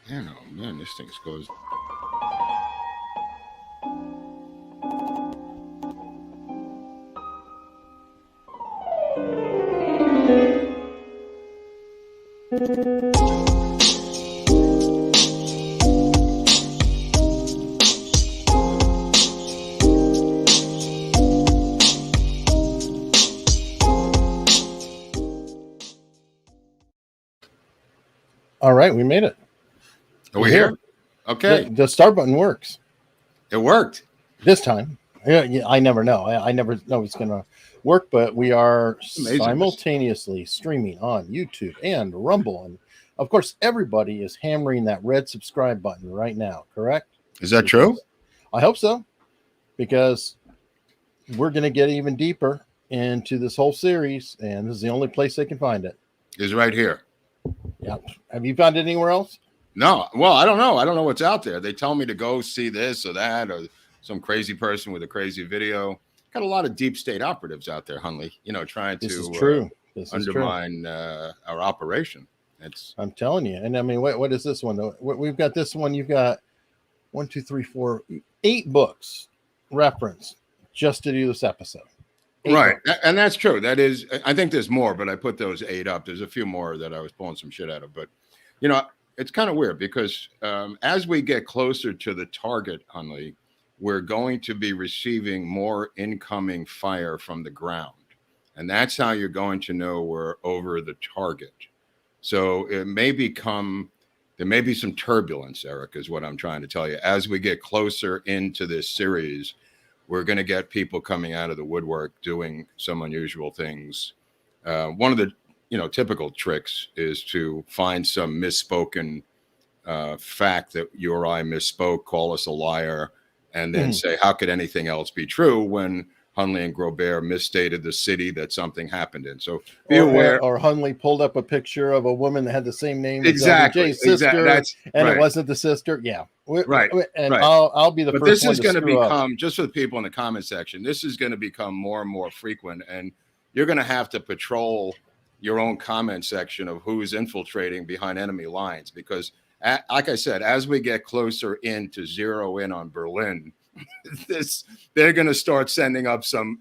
Man, oh man, this thing goes. All right, we made it. Are we here? Okay, The start button works it worked. this time. Yeah, I never know. I never know it's going to work, but we are Amazing. simultaneously streaming on YouTube and Rumble. And of course, everybody is hammering that red subscribe button right now, correct? Is that true? I hope so, because we're going to get even deeper into this whole series, and this is the only place they can find it. Is right here. Yeah. Have you found it anywhere else? No. Well, I don't know. I don't know what's out there. They tell me to go see this or that, or some crazy person with a crazy video. Got a lot of deep state operatives out there, Hunley. Trying This to is true. undermine our operation. I'm telling you. And I mean, what is this one? We've got this one. You've got 1, 2, 3, 4, 8 books referenced just to do this episode. 8 right. books. And that's true. That is, I think there's more, but I put those 8 up. There's a few more that I was pulling some shit out of. But, it's kind of weird because as we get closer to the target, Hunley, we're going to be receiving more incoming fire from the ground. And that's how you're going to know we're over the target. So there may be some turbulence, Eric, is what I'm trying to tell you. As we get closer into this series, we're going to get people coming out of the woodwork doing some unusual things. One of the typical tricks is to find some misspoken fact that you or I misspoke, call us a liar, and then say, how could anything else be true when Hunley and Grobert misstated the city that something happened in? So be aware. Or Hunley pulled up a picture of a woman that had the same name Exactly. as LBJ's sister, and right. It wasn't the sister. Yeah. Right. And right. I'll be the but first this is going to become, up. just for the people in the comment section, this is going to become more and more frequent, and you're going to have to patrol your own comment section of who's infiltrating behind enemy lines, because like I said, as we get closer in to zero in on Berlin, they're going to start sending up some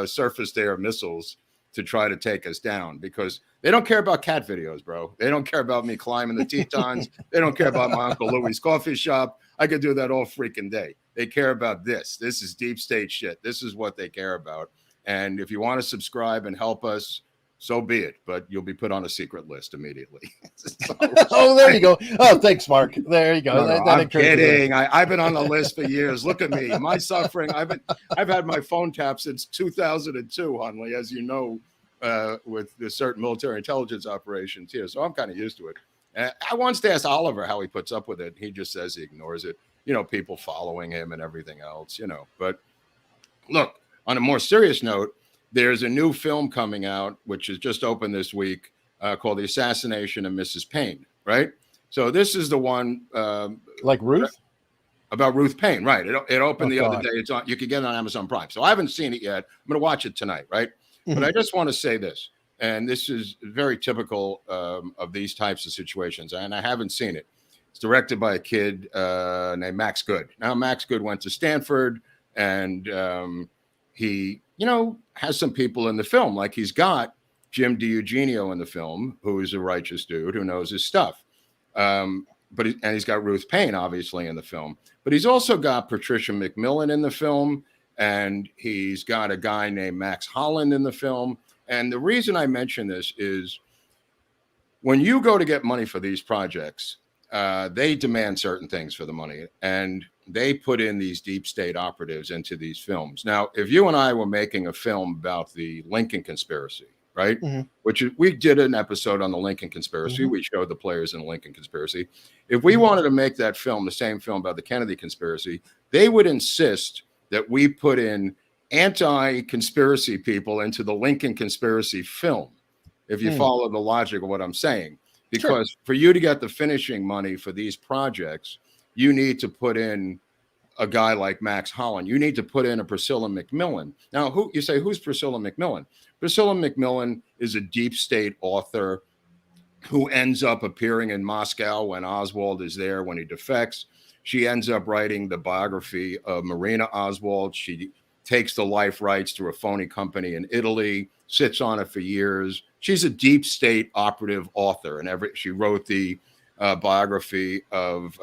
surface to air missiles to try to take us down, because they don't care about cat videos, bro. They don't care about me climbing the Tetons. They don't care about my Uncle Louie's coffee shop. I could do that all freaking day. They care about this. This is deep state shit. This is what they care about. And if you want to subscribe and help us, so be it. But you'll be put on a secret list immediately. Oh, there you go. Oh, thanks, Mark. There you go. No, I'm kidding. I've been on the list for years. Look at me. My suffering. I've had my phone tapped since 2002, Hunley, as you know, with the certain military intelligence operations here. So I'm kind of used to it. I once asked Oliver how he puts up with it. He just says he ignores it. People following him and everything else, But look, on a more serious note, there's a new film coming out, which is just opened this week, called The Assassination of Mrs. Payne, right? So this is the one... like Ruth? About Ruth Payne, right. It opened the other day. It's on. You can get it on Amazon Prime. So I haven't seen it yet. I'm going to watch it tonight, right? But I just want to say this, and this is very typical of these types of situations, and I haven't seen it. It's directed by a kid named Max Good. Now, Max Good went to Stanford, and he, has some people in the film. Like, he's got Jim DiEugenio in the film, who is a righteous dude who knows his stuff. And he's got Ruth Payne, obviously, in the film. But he's also got Patricia McMillan in the film, and he's got a guy named Max Holland in the film. And the reason I mention this is when you go to get money for these projects, they demand certain things for the money, and they put in these deep state operatives into these films. Now, if you and I were making a film about the Lincoln conspiracy, right? Which we did an episode on the Lincoln conspiracy. We showed the players in the Lincoln conspiracy. If we wanted to make that film, the same film about the Kennedy conspiracy, they would insist that we put in anti-conspiracy people into the Lincoln conspiracy film, if you follow the logic of what I'm saying. Because for you to get the finishing money for these projects, you need to put in a guy like Max Holland. You need to put in a Priscilla McMillan. Now, who's Priscilla McMillan? Priscilla McMillan is a deep state author. who ends up appearing in Moscow when Oswald is there, when he defects. She ends up writing the biography of Marina Oswald. She takes the life rights through a phony company in Italy, sits on it for years. She's a deep state operative author, and she wrote the biography of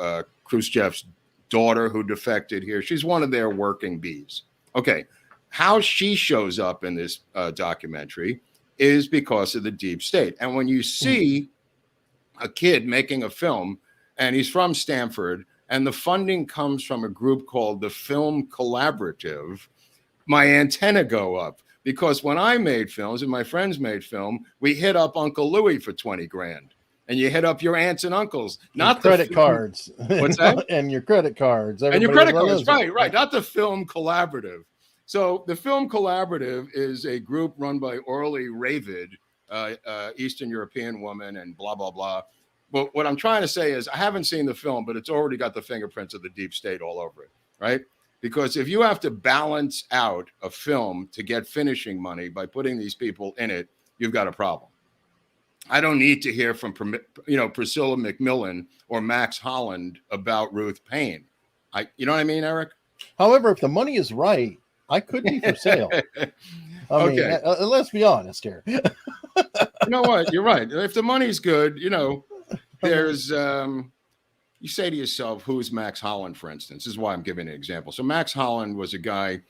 Khrushchev's daughter who defected here. She's one of their working bees. Okay, how she shows up in this documentary is because of the deep state. And when you see a kid making a film, and he's from Stanford, and the funding comes from a group called the Film Collaborative, my antenna go up, because when I made films and my friends made film, we hit up Uncle Louie for 20 grand, and you hit up your aunts and uncles, not your credit cards. What's that? And your credit cards. And your credit cards, right, not the Film Collaborative. So the Film Collaborative is a group run by Orly Ravid, Eastern European woman, and blah, blah, blah. But what I'm trying to say is I haven't seen the film, but it's already got the fingerprints of the deep state all over it, right? Because if you have to balance out a film to get finishing money by putting these people in it, you've got a problem. I don't need to hear from, Priscilla McMillan or Max Holland about Ruth Payne. You know what I mean, Eric? However, if the money is right, I could be for sale. I mean, let's be honest here. You know what? You're right. If the money's good, there's you say to yourself, who's Max Holland, for instance? This is why I'm giving an example. So Max Holland was a guy,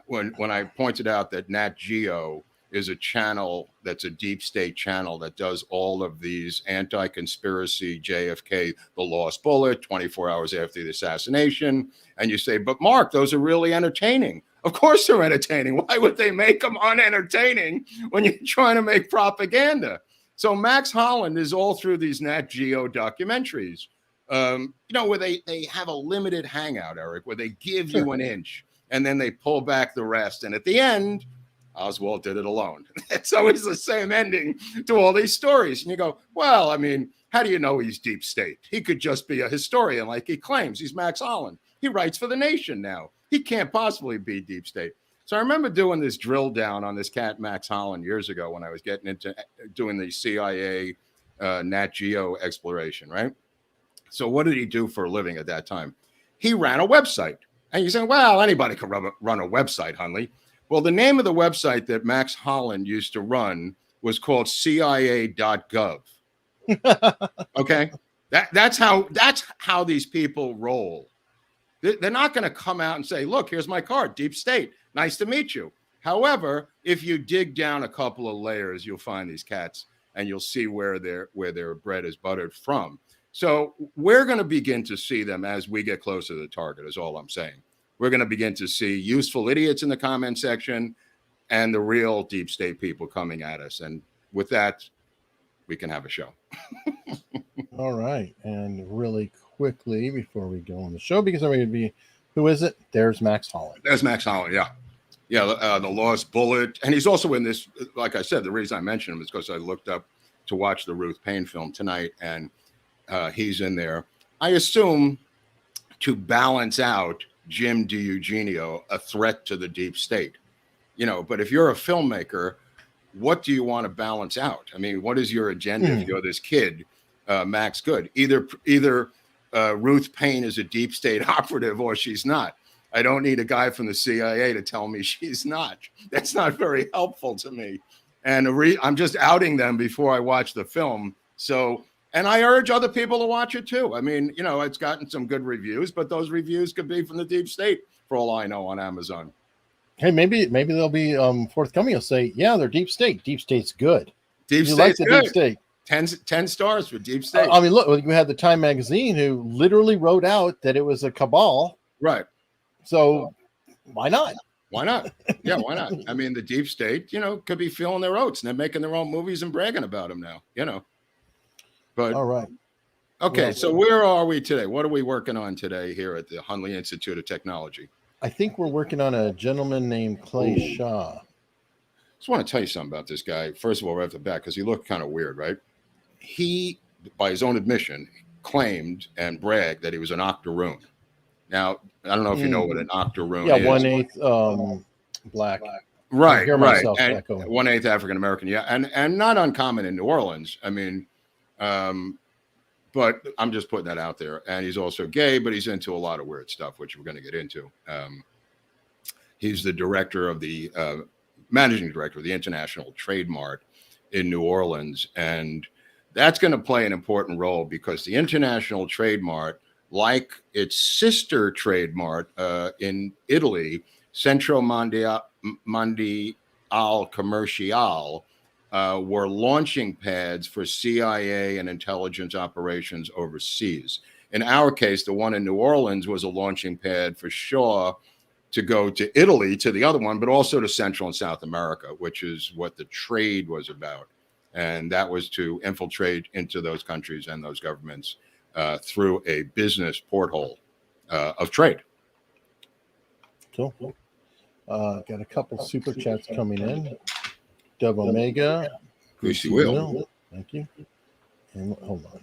when I pointed out that Nat Geo is a channel that's a deep state channel that does all of these anti-conspiracy, JFK, the lost bullet, 24 hours after the assassination. And you say, but Mark, those are really entertaining. Of course they're entertaining. Why would they make them unentertaining when you're trying to make propaganda? So Max Holland is all through these Nat Geo documentaries, where they have a limited hangout, Eric, where they give you an inch and then they pull back the rest. And at the end, Oswald did it alone. It's always the same ending to all these stories. And you go, well, I mean, how do you know he's deep state? He could just be a historian like he claims. He's Max Holland. He writes for The Nation now. He can't possibly be deep state. So I remember doing this drill down on this cat, Max Holland, years ago when I was getting into doing the CIA Nat Geo exploration, right? So what did he do for a living at that time? He ran a website. And you say, well, anybody can run a website, Hunley. Well, the name of the website that Max Holland used to run was called CIA.gov. Okay? That's how these people roll. They're not going to come out and say, look, here's my card, deep state. Nice to meet you. However, if you dig down a couple of layers, you'll find these cats and you'll see where their bread is buttered from. So we're going to begin to see them as we get closer to the target, is all I'm saying. We're going to begin to see useful idiots in the comment section and the real deep state people coming at us. And with that, we can have a show. All right. And really quickly before we go on the show, because I'm going to be, who is it? There's Max Holland. There's Max Holland, yeah. Yeah, the Lost Bullet. And he's also in this, like I said, the reason I mentioned him is because I looked up to watch the Ruth Payne film tonight, and he's in there. I assume to balance out Jim DiEugenio, a threat to the deep state. But if you're a filmmaker, what do you want to balance out? I mean, what is your agenda if you're this kid, Max Good? Either Ruth Payne is a deep state operative or she's not. I don't need a guy from the CIA to tell me she's not. That's not very helpful to me. And I'm just outing them before I watch the film. So, and I urge other people to watch it too. I mean, it's gotten some good reviews, but those reviews could be from the deep state for all I know on Amazon. Hey, maybe they'll be forthcoming. They'll say, yeah, they're deep state. Deep state's good. Deep you state's like the good. deep state. 10 stars for deep state. I mean, look, you had the Time magazine who literally wrote out that it was a cabal. Right. So why not? Why not? Yeah, why not? I mean, the deep state, could be feeling their oats and they're making their own movies and bragging about them now, But all right. Okay, well, so where are we today? What are we working on today here at the Hunley Institute of Technology? I think we're working on a gentleman named Clay Shaw. Just want to tell you something about this guy. First of all, right off the bat, because he looked kind of weird, right? He, by his own admission, claimed and bragged that he was an octoroon. Now, I don't know if you know what an octoroon is. Yeah, 1/8 black. Right. And 1/8 African American. Yeah, and not uncommon in New Orleans. I mean, But I'm just putting that out there. And he's also gay, but he's into a lot of weird stuff, which we're going to get into. He's the director of the managing director of the International Trade Mart in New Orleans. And that's going to play an important role because the International Trade Mart, like its sister trade mart in Italy, Centro Mondiale Commerciale, were launching pads for CIA and intelligence operations overseas. In our case, the one in New Orleans was a launching pad for Shaw to go to Italy, to the other one, but also to Central and South America, which is what the trade was about. And that was to infiltrate into those countries and those governments through a business porthole of trade. Cool. Got a couple super chats coming in. Dub Omega. Greasy Wheel. Thank you. And hold on.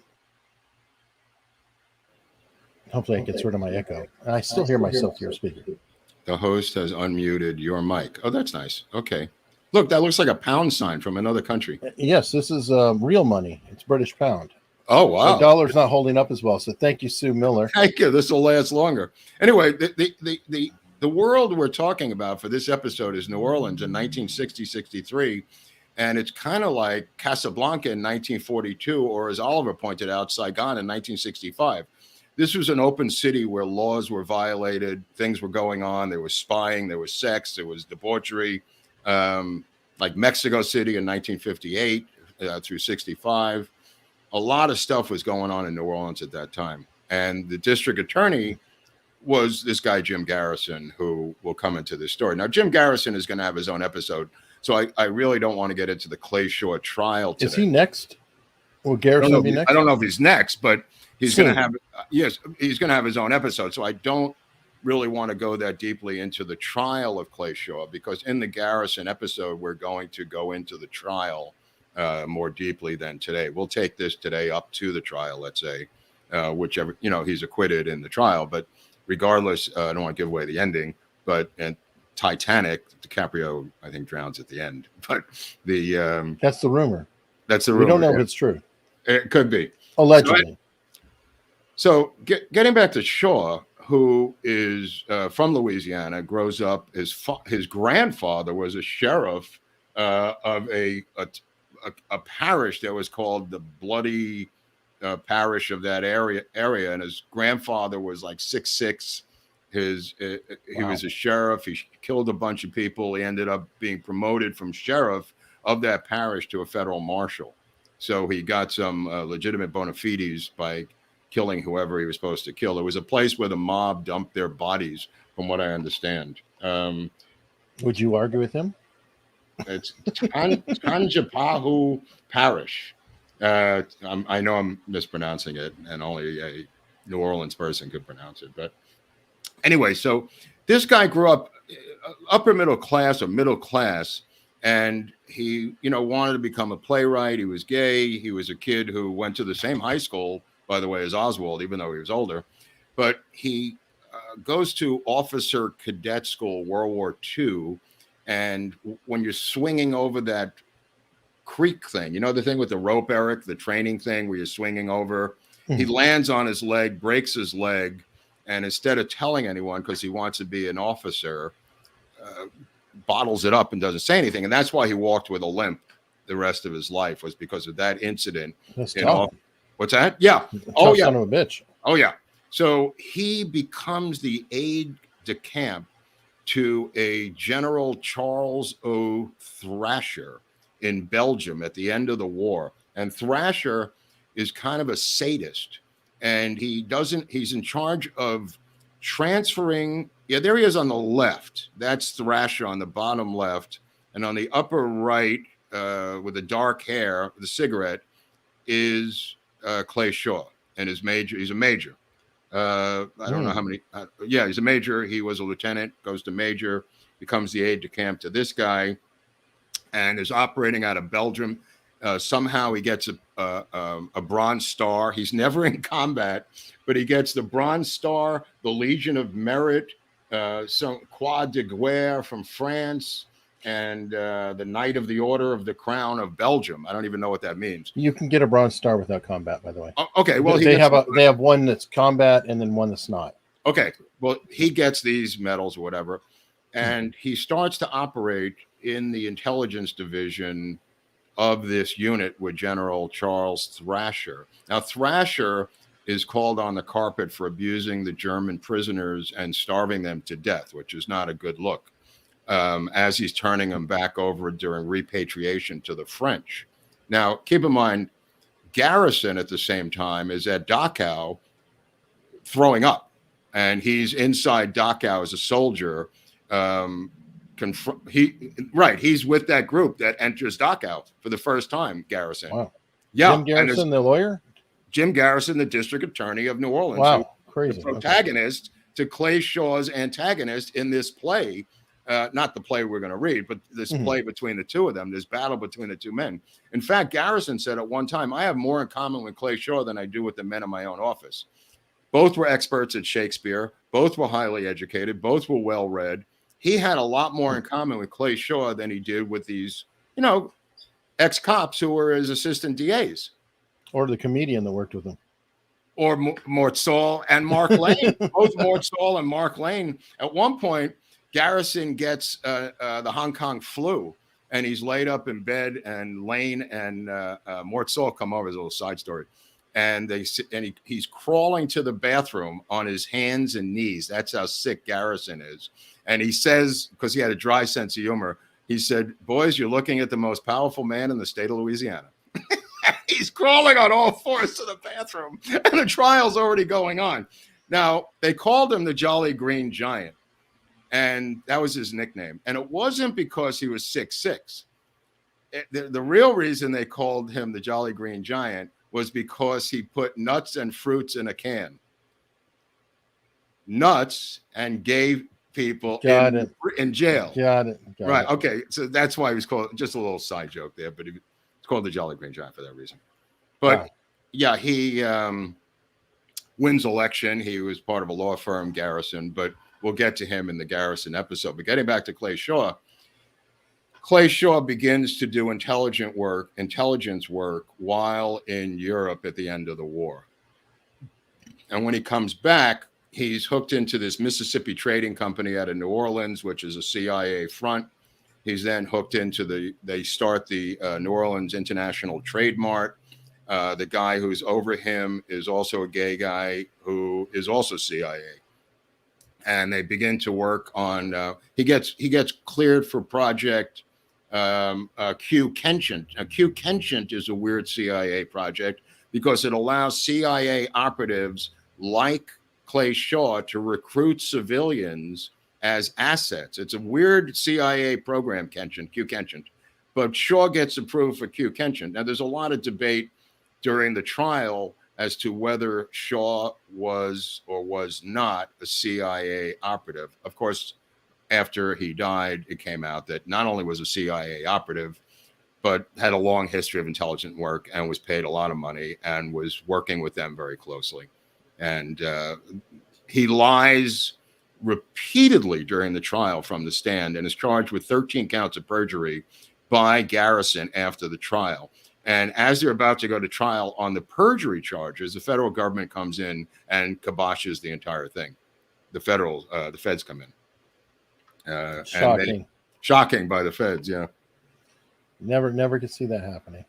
Hopefully it gets rid of my echo. I still hear myself here speaking. The host has unmuted your mic. Oh, that's nice. Okay. Look, that looks like a pound sign from another country. Yes, this is real money. It's British pound. Oh, wow. The dollar's not holding up as well. So thank you, Sue Miller. Thank you. This will last longer. Anyway, the world we're talking about for this episode is New Orleans in 1960-63. And it's kind of like Casablanca in 1942, or as Oliver pointed out, Saigon in 1965. This was an open city where laws were violated. Things were going on. There was spying. There was sex. There was debauchery. Like Mexico City in 1958 through 65. A lot of stuff was going on in New Orleans at that time. And the district attorney was this guy, Jim Garrison, who will come into this story. Now, Jim Garrison is going to have his own episode. So I really don't want to get into the Clay Shaw trial today. Is he next? Will Garrison be next? I don't know if he's next, but he's going to have, he's going to have his own episode. So I don't really want to go that deeply into the trial of Clay Shaw, because in the Garrison episode, we're going to go into the trial more deeply than today. We'll take this today up to the trial, let's say, whichever, he's acquitted in the trial. But regardless, I don't want to give away the ending, but and Titanic, DiCaprio, I think, drowns at the end. But that's the rumor. That's the rumor. We don't know if it's true. It could be. Allegedly. So getting back to Shaw, who is from Louisiana, grows up. His grandfather was a sheriff of a parish that was called the Bloody Parish of that area, and his grandfather was like 6'6". He was a sheriff. He killed a bunch of people. He ended up being promoted from sheriff of that parish to a federal marshal. So he got some legitimate bona fides by killing whoever he was supposed to kill. It was a place where the mob dumped their bodies, from what I understand. Would you argue with him? It's Tanjapahu Parish. I know I'm mispronouncing it, and only a New Orleans person could pronounce it. But anyway, so this guy grew up upper middle class or middle class, and he, wanted to become a playwright. He was gay. He was a kid who went to the same high school, by the way, as Oswald, even though he was older. But he goes to officer cadet school, World War II. And when you're swinging over that creek thing, the thing with the rope, Eric, the training thing where you're swinging over, he lands on his leg, breaks his leg. And instead of telling anyone, because he wants to be an officer, bottles it up and doesn't say anything. And that's why he walked with a limp the rest of his life, was because of that incident. That's tough. What's that? Yeah. Oh, yeah. Son of a bitch. Oh, yeah. So he becomes the aide de camp to a General Charles O. Thrasher in Belgium at the end of the war. And Thrasher is kind of a sadist. And he's in charge of transferring. Yeah, there he is on the left. That's Thrasher on the bottom left. And on the upper right, with the dark hair, the cigarette, is Clay Shaw. And he's a major. I don't know how many. He's a major. He was a lieutenant, goes to major, becomes the aide de camp to this guy, and is operating out of Belgium. Somehow he gets a Bronze Star. He's never in combat, but he gets the Bronze Star, the Legion of Merit, some Croix de Guerre from France, and the Knight of the Order of the Crown of Belgium. I don't even know what that means. You can get a Bronze Star without combat, by the way. Okay, well, they have one that's combat and then one that's not. Okay, well, he gets these medals or whatever, and he starts to operate in the intelligence division of this unit with General Charles Thrasher. Now, Thrasher is called on the carpet for abusing the German prisoners and starving them to death, which is not a good look, as he's turning them back over during repatriation to the French. Now, keep in mind, Garrison at the same time is at Dachau throwing up, and he's inside Dachau as a soldier. He's with that group that enters Dachau for the first time, Garrison. Wow. Yeah. Jim Garrison, the lawyer? Jim Garrison, the district attorney of New Orleans. Wow, crazy. The protagonist to Clay Shaw's antagonist in this play. Not the play we're going to read, but this play between the two of them, this battle between the two men. In fact, Garrison said at one time, I have more in common with Clay Shaw than I do with the men in my own office. Both were experts at Shakespeare. Both were highly educated. Both were well-read. He had a lot more in common with Clay Shaw than he did with these, ex-cops who were his assistant DAs. Or the comedian that worked with him. Or Mort Saul and Mark Lane. Both Mort Saul and Mark Lane. At one point, Garrison gets the Hong Kong flu, and he's laid up in bed, and Lane and Mort Saul come over as a little side story. And he's crawling to the bathroom on his hands and knees. That's how sick Garrison is. And he says, because he had a dry sense of humor, he said, boys, you're looking at the most powerful man in the state of Louisiana. He's crawling on all fours to the bathroom, and the trial's already going on. Now, they called him the Jolly Green Giant, and that was his nickname. And it wasn't because he was 6'6". The real reason they called him the Jolly Green Giant was because he put nuts and fruits in a can. Nuts, and gave people in jail. Got it. Right. Okay. So that's why he was called, just a little side joke there, but it's called the Jolly Green Giant for that reason. But yeah, he wins election. He was part of a law firm, Garrison, but we'll get to him in the Garrison episode. But getting back to Clay Shaw begins to do intelligence work while in Europe at the end of the war. And when he comes back, he's hooked into this Mississippi Trading Company out of New Orleans, which is a CIA front. He's then hooked into they start the New Orleans International Trade Mart. The guy who's over him is also a gay guy who is also CIA. And they begin to work on, he gets cleared for project Q Kensient. Q Kensient is a weird CIA project because it allows CIA operatives like Clay Shaw to recruit civilians as assets. It's a weird CIA program, Q Kensient. But Shaw gets approved for Q Kensient. Now, there's a lot of debate during the trial as to whether Shaw was or was not a CIA operative. Of course, after he died, it came out that not only was a CIA operative, but had a long history of intelligence work and was paid a lot of money and was working with them very closely. And he lies repeatedly during the trial from the stand and is charged with 13 counts of perjury by Garrison after the trial. And as they're about to go to trial on the perjury charges, the federal government comes in and kiboshes the entire thing. The feds come in. Shocking. Shocking by the feds, yeah. Never could see that happening.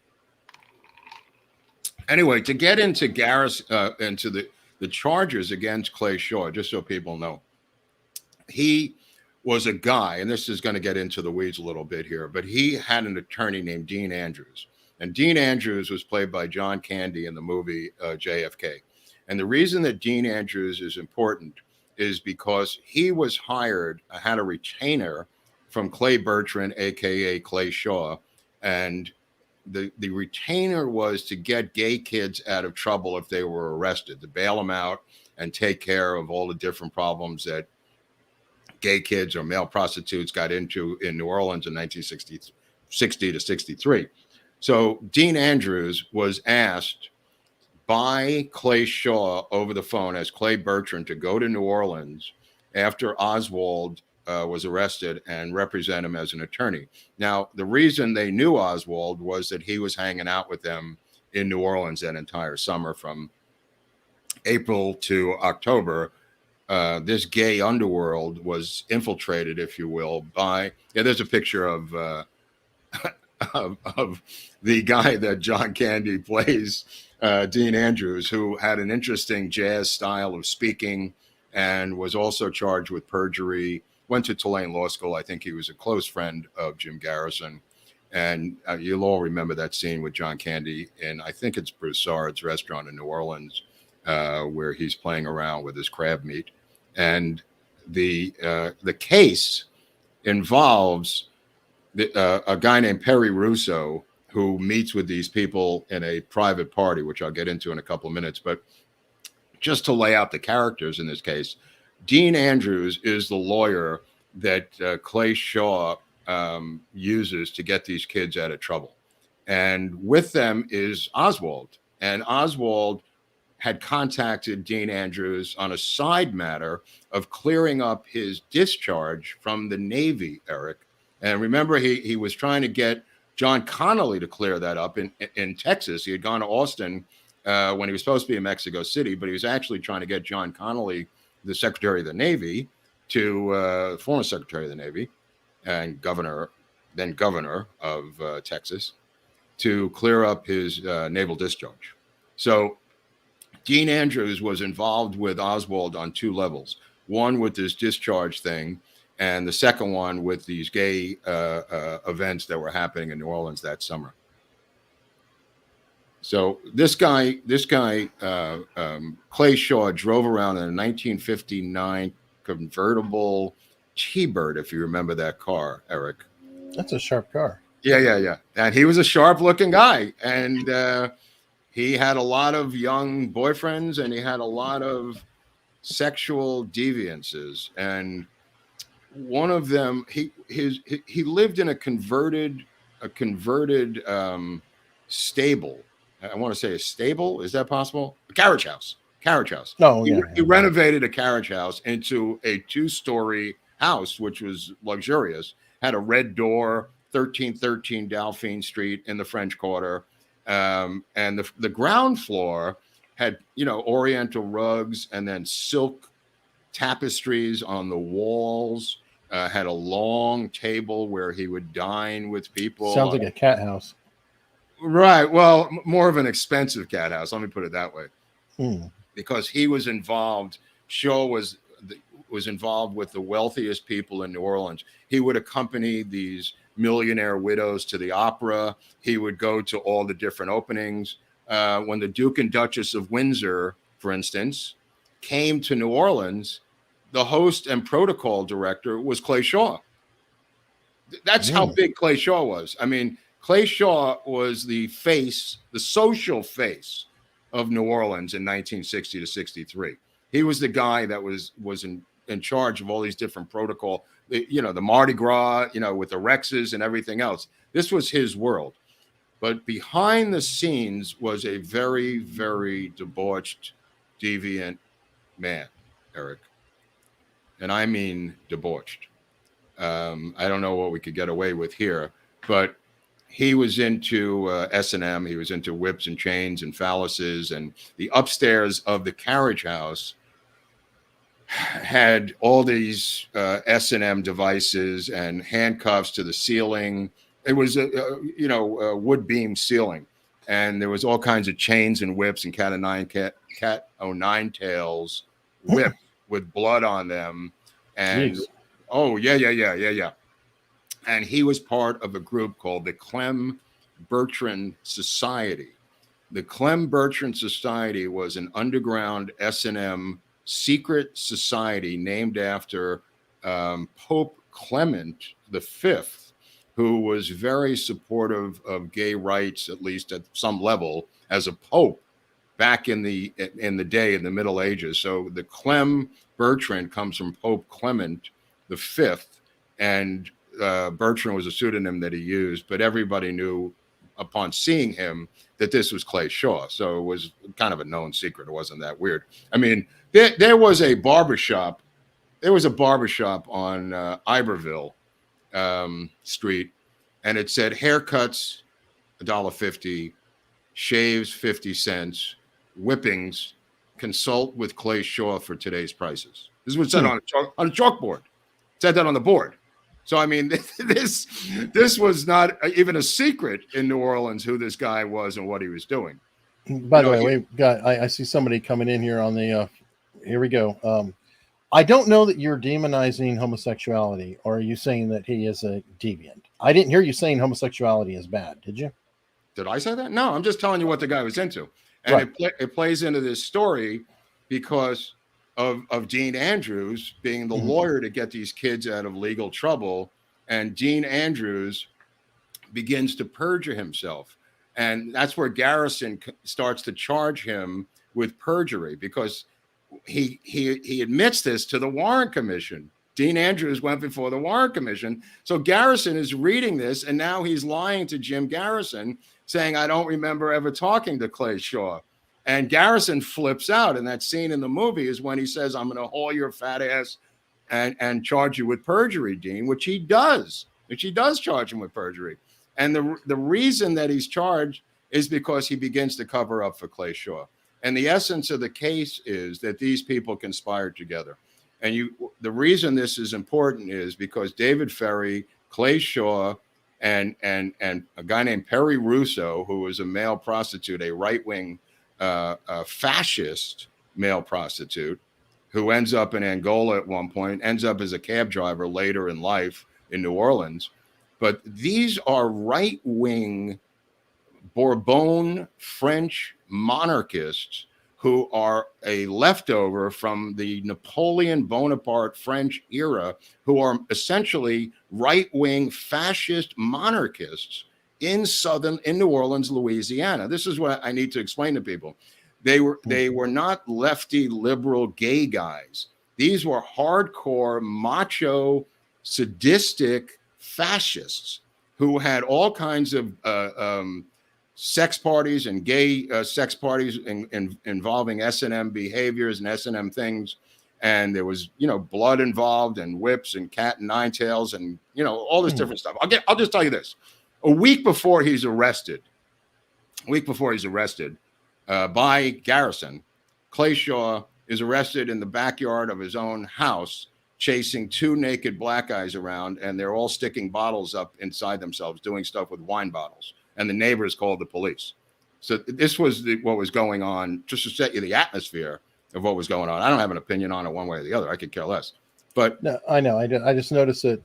Anyway, to get into Garrison, into the charges against Clay Shaw, just so people know, he was a guy, and this is going to get into the weeds a little bit here, but he had an attorney named Dean Andrews. And Dean Andrews was played by John Candy in the movie JFK. And the reason that Dean Andrews is important is because he was hired, had a retainer from Clay Bertrand, a.k.a. Clay Shaw. And the retainer was to get gay kids out of trouble if they were arrested, to bail them out and take care of all the different problems that gay kids or male prostitutes got into in New Orleans in 1960 to 63. So Dean Andrews was asked by Clay Shaw over the phone as Clay Bertrand to go to New Orleans after Oswald was arrested and represent him as an attorney. Now, the reason they knew Oswald was that he was hanging out with them in New Orleans that entire summer from April to October. This gay underworld was infiltrated, if you will, by, there's a picture of, of the guy that John Candy plays, Dean Andrews, who had an interesting jazz style of speaking and was also charged with perjury, went to Tulane Law School. I think he was a close friend of Jim Garrison. And you'll all remember that scene with John Candy in, I think it's Broussard's restaurant in New Orleans, where he's playing around with his crab meat. And the case involves a guy named Perry Russo, who meets with these people in a private party, which I'll get into in a couple of minutes. But just to lay out the characters in this case, Dean Andrews is the lawyer that Clay Shaw uses to get these kids out of trouble. And with them is Oswald. And Oswald had contacted Dean Andrews on a side matter of clearing up his discharge from the Navy, Eric. And remember, he was trying to get John Connolly to clear that up in Texas. He had gone to Austin when he was supposed to be in Mexico City, but he was actually trying to get John Connolly, the Secretary of the Navy, to former Secretary of the Navy and then governor of Texas, to clear up his naval discharge. So Dean Andrews was involved with Oswald on two levels. One with this discharge thing, and the second one with these gay events that were happening in New Orleans that summer. So this guy, Clay Shaw, drove around in a 1959 convertible T-Bird, if you remember that car, Eric. That's a sharp car. Yeah. And he was a sharp-looking guy, and he had a lot of young boyfriends, and he had a lot of sexual deviances. And one of them, he lived in a converted stable. I want to say a stable. Is that possible? A carriage house. No, He renovated a carriage house into a 2-story house, which was luxurious. Had a red door, 1313 Dauphine Street in the French Quarter. And the ground floor had, Oriental rugs and then silk tapestries on the walls. Had a long table where he would dine with people. Sounds like a cat house. Right. Well, more of an expensive cat house. Let me put it that way. Because he was involved. Shaw was involved with the wealthiest people in New Orleans. He would accompany these millionaire widows to the opera. He would go to all the different openings. When the Duke and Duchess of Windsor, for instance, came to New Orleans, the host and protocol director was Clay Shaw. That's how big Clay Shaw was. I mean, Clay Shaw was the social face of New Orleans in 1960 to 63. He was the guy that was in charge of all these different protocol, the Mardi Gras, with the Rexes and everything else. This was his world. But behind the scenes was a very, very debauched, deviant man, Eric. And I mean debauched. I don't know what we could get away with here, but he was into S&M. He was into whips and chains and phalluses. And the upstairs of the carriage house had all these S&M devices and handcuffs to the ceiling. It was a wood beam ceiling, and there was all kinds of chains and whips and cat o' nine tails whipped with blood on them. And Jeez. Oh yeah. And he was part of a group called the Clem Bertrand Society. The Clem Bertrand Society was an underground S&M secret society named after Pope Clement V, who was very supportive of gay rights, at least at some level, as a pope back in the day in the Middle Ages. So the Clem Bertrand comes from Pope Clement V, and Bertrand was a pseudonym that he used, but everybody knew upon seeing him that this was Clay Shaw. So it was kind of a known secret. It wasn't that weird. I mean, there was a barbershop there was a barbershop on Iberville Street, and it said haircuts $1.50, shaves 50 cents, whippings, consult with Clay Shaw for today's prices. This is what it said on a chalkboard. It said that on the board. So I mean, this was not even a secret in New Orleans who this guy was and what he was doing. By the way, we've got. I see somebody coming in here on the. Here we go. I don't know that you're demonizing homosexuality, or are you saying that he is a deviant? I didn't hear you saying homosexuality is bad. Did you? Did I say that? No, I'm just telling you what the guy was into, and it plays into this story because of Dean Andrews being the lawyer to get these kids out of legal trouble, and Dean Andrews begins to perjure himself, and that's where Garrison starts to charge him with perjury because he admits this to the Warren Commission. Dean Andrews went before the Warren Commission, so Garrison is reading this, and now he's lying to Jim Garrison, saying, "I don't remember ever talking to Clay Shaw." And Garrison flips out, and that scene in the movie is when he says, "I'm going to haul your fat ass and charge you with perjury, Dean," which he does. Which he does charge him with perjury. And the reason that he's charged is because he begins to cover up for Clay Shaw. And the essence of the case is that these people conspired together. And the reason this is important is because David Ferry, Clay Shaw, and a guy named Perry Russo, who was a male prostitute, a right-wing fascist male prostitute, who ends up in Angola at one point, ends up as a cab driver later in life in New Orleans. But these are right-wing Bourbon French monarchists who are a leftover from the Napoleon Bonaparte French era, who are essentially right-wing fascist monarchists in New Orleans, Louisiana. This is what I need to explain to people. They were not lefty liberal gay guys. These were hardcore macho sadistic fascists who had all kinds of sex parties and gay sex parties involving S&M behaviors and S&M things. And there was, blood involved and whips and cat and nine tails and, all this different stuff. I'll just tell you this. A week before he's arrested by Garrison, Clay Shaw is arrested in the backyard of his own house, chasing two naked black guys around, and they're all sticking bottles up inside themselves, doing stuff with wine bottles. And the neighbors called the police. So this was what was going on, just to set you the atmosphere of what was going on. I don't have an opinion on it one way or the other. I could care less. But no, I know. I just noticed that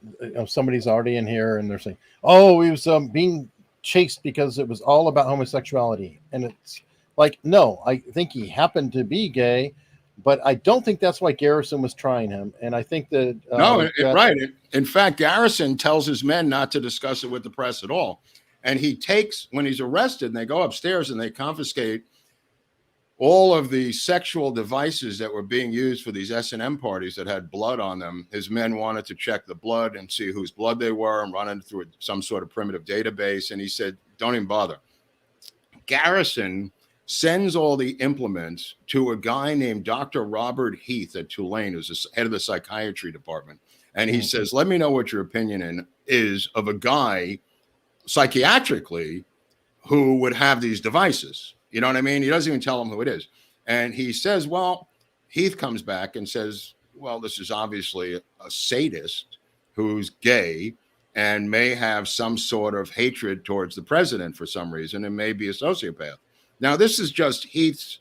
somebody's already in here, and they're saying, "Oh, he was being chased because it was all about homosexuality." And it's like, no, I think he happened to be gay. But I don't think that's why Garrison was trying him. And I think that... right. In fact, Garrison tells his men not to discuss it with the press at all. And when he's arrested, and they go upstairs and they confiscate all of the sexual devices that were being used for these S&M parties that had blood on them. His men wanted to check the blood and see whose blood they were and run it through some sort of primitive database. And he said, don't even bother. Garrison sends all the implements to a guy named Dr. Robert Heath at Tulane, who's the head of the psychiatry department. And he says, let me know what your opinion is of a guy psychiatrically who would have these devices. You know what I mean? He doesn't even tell him who it is. And he says, well, Heath comes back and says, well, this is obviously a sadist who's gay and may have some sort of hatred towards the president for some reason and may be a sociopath. Now, this is just Heath's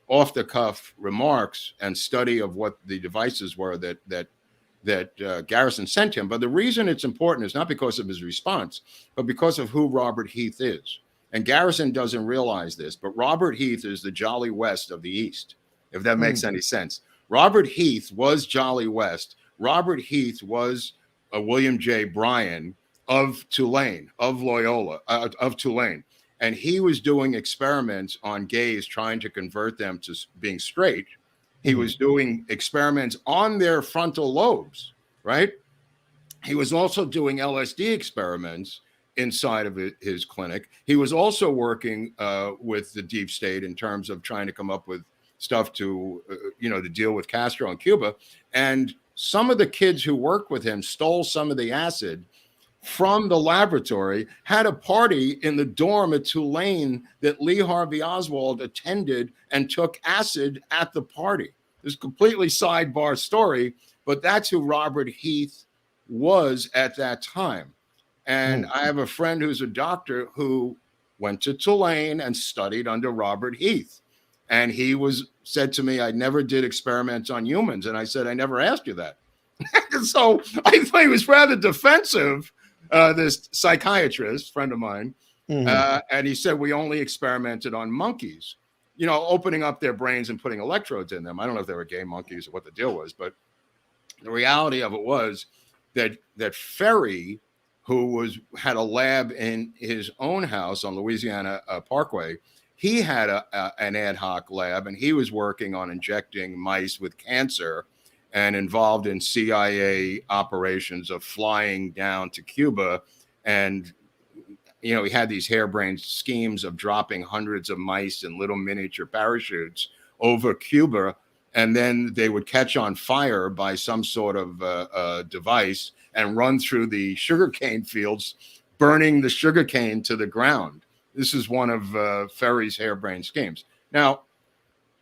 off-the-cuff remarks and study of what the devices were that Garrison sent him. But the reason it's important is not because of his response, but because of who Robert Heath is. And Garrison doesn't realize this, but Robert Heath is the Jolly West of the East, if that makes any sense. Robert Heath was Jolly West. Robert Heath was a William J. Bryan of Tulane, of Loyola, of Tulane. And he was doing experiments on gays, trying to convert them to being straight. He was doing experiments on their frontal lobes, right? He was also doing LSD experiments inside of his clinic. He was also working with the deep state in terms of trying to come up with stuff to, to deal with Castro in Cuba. And some of the kids who worked with him stole some of the acid from the laboratory, had a party in the dorm at Tulane that Lee Harvey Oswald attended and took acid at the party. This is a completely sidebar story, but that's who Robert Heath was at that time. And I have a friend who's a doctor who went to Tulane and studied under Robert Heath. And he said to me, I never did experiments on humans. And I said, I never asked you that. So I thought he was rather defensive, this psychiatrist friend of mine. And he said, we only experimented on monkeys, opening up their brains and putting electrodes in them. I don't know if they were gay monkeys or what the deal was, but the reality of it was that Ferry, who had a lab in his own house on Louisiana Parkway, he had an ad hoc lab, and he was working on injecting mice with cancer and involved in CIA operations of flying down to Cuba. And, he had these harebrained schemes of dropping hundreds of mice in little miniature parachutes over Cuba. And then they would catch on fire by some sort of device and run through the sugarcane fields, burning the sugarcane to the ground. This is one of Ferry's harebrained schemes. Now,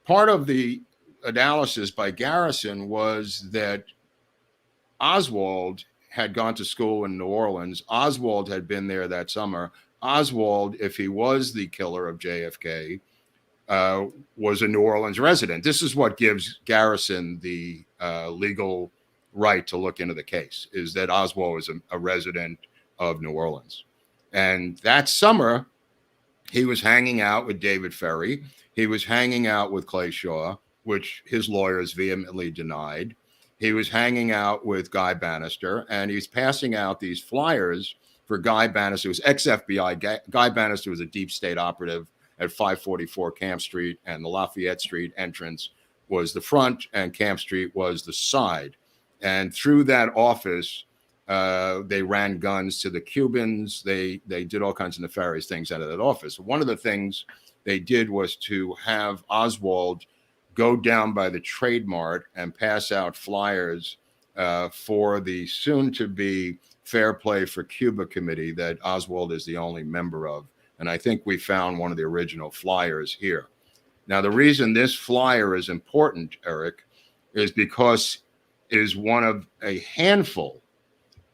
part of the analysis by Garrison was that Oswald had gone to school in New Orleans. Oswald had been there that summer. Oswald, if he was the killer of JFK, was a New Orleans resident. This is what gives Garrison the legal right to look into the case, is that Oswald was a resident of New Orleans. And that summer, he was hanging out with David Ferry. He was hanging out with Clay Shaw, which his lawyers vehemently denied. He was hanging out with Guy Bannister, and he's passing out these flyers for Guy Bannister. It was ex-FBI. Guy Bannister was a deep state operative at 544 Camp Street, and the Lafayette Street entrance was the front, and Camp Street was the side. And through that office, they ran guns to the Cubans. They did all kinds of nefarious things out of that office. One of the things they did was to have Oswald go down by the Trade Mart and pass out flyers for the soon-to-be Fair Play for Cuba committee that Oswald is the only member of. And I think we found one of the original flyers here. Now, the reason this flyer is important, Eric, is because it is one of a handful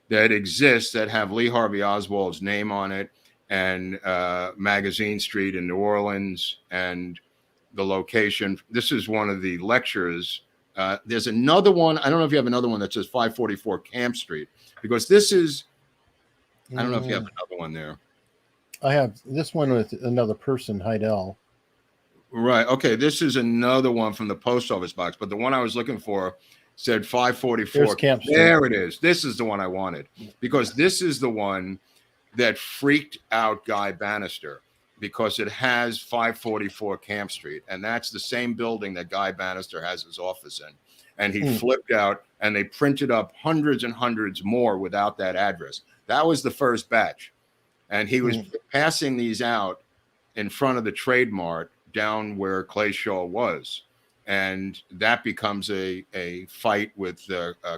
that exists that have Lee Harvey Oswald's name on it, and Magazine Street in New Orleans, and the location. This is one of the lectures. There's another one. I don't know if you have another one that says 544 Camp Street, because this is, I don't know if you have another one there. I have this one with another person, Heidel. Right. Okay. This is another one from the post office box, but the one I was looking for said 544. There's Camp Street. There it is. This is the one I wanted, because this is the one that freaked out Guy Bannister, because it has 544 Camp Street, and that's the same building that Guy Bannister has his office in. And he flipped out, and they printed up hundreds and hundreds more without that address. That was the first batch. And he was passing these out in front of the Trade Mart down where Clay Shaw was. And that becomes a fight with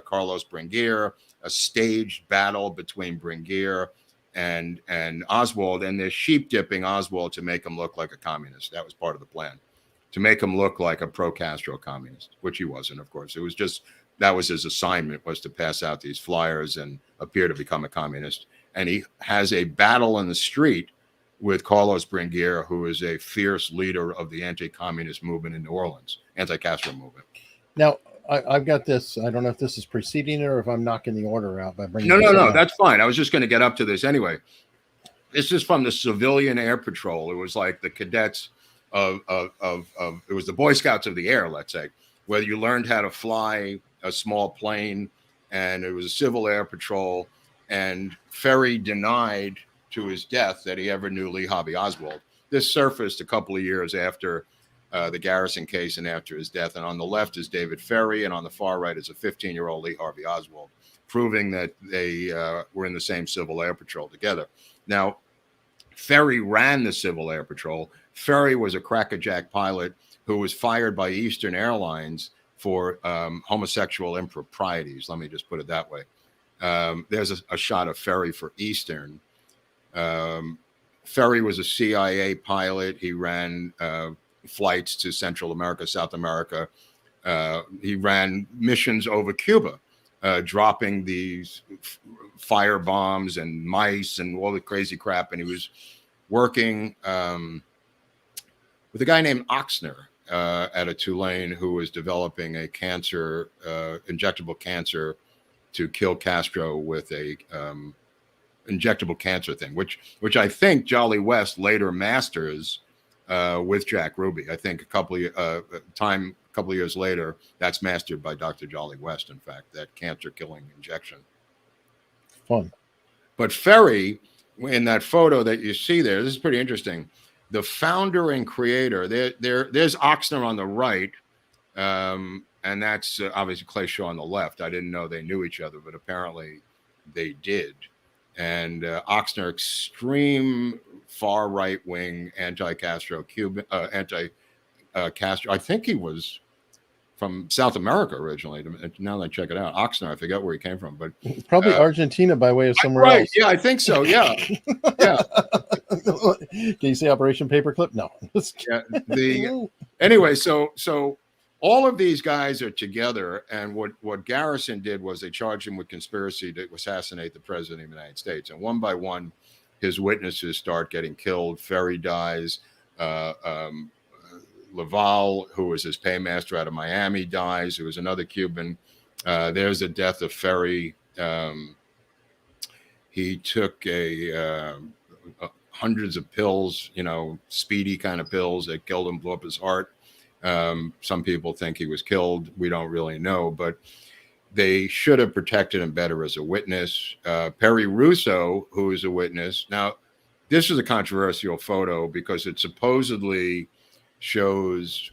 Carlos Bringuier, a staged battle between Bringuier and Oswald. And they're sheep dipping Oswald to make him look like a communist. That was part of the plan, to make him look like a pro-Castro communist, which he wasn't, of course. It was just, that was his assignment, was to pass out these flyers and appear to become a communist. And he has a battle in the street with Carlos Bringuier, who is a fierce leader of the anti-communist movement in New Orleans, anti-Castro movement. Now, I've got this. I don't know if this is preceding it or if I'm knocking the order out by bringing. No, that's fine. I was just going to get up to this anyway. This is from the Civilian Air Patrol. It was like the cadets of it was the Boy Scouts of the air, let's say, where you learned how to fly a small plane, and it was a Civil Air Patrol. And Ferry denied to his death that he ever knew Lee Harvey Oswald. This surfaced a couple of years after the Garrison case and after his death. And on the left is David Ferry, and on the far right is a 15-year-old Lee Harvey Oswald, proving that they were in the same Civil Air Patrol together. Now, Ferry ran the Civil Air Patrol. Ferry was a crackerjack pilot who was fired by Eastern Airlines for homosexual improprieties. Let me just put it that way. There's a shot of Ferry for Eastern. Ferry was a CIA pilot. He ran flights to Central America, South America. He ran missions over Cuba, dropping these fire bombs and mice and all the crazy crap. And he was working with a guy named Oxner at a Tulane who was developing a cancer, injectable cancer, to kill Castro with a injectable cancer thing, which I think Jolly West later masters with Jack Ruby. I think a couple of years later, that's mastered by Dr. Jolly West. In fact, that cancer killing injection. Fun. But Ferry, in that photo that you see there, this is pretty interesting. The founder and creator, there's Oxner on the right, and that's obviously Clay Shaw on the left. I didn't know they knew each other, but apparently they did. And Oxner, extreme far right wing anti-Castro, Cuban anti-Castro. I think he was from South America originally. Now that I check it out, Oxner, I forget where he came from, but probably Argentina by way of somewhere right. else. Yeah, I think so. Yeah, yeah. Can you say Operation Paperclip? No. Yeah. Anyway, so all of these guys are together, and what Garrison did was they charged him with conspiracy to assassinate the president of the United States, and one by one, his witnesses start getting killed. Ferry dies. Laval, who was his paymaster out of Miami, dies. Who was another Cuban. There's the death of Ferry. He took hundreds of pills, speedy kind of pills that killed him, blew up his heart. Some people think he was killed. We don't really know, but they should have protected him better as a witness. Perry Russo, who is a witness. Now, this is a controversial photo because it supposedly shows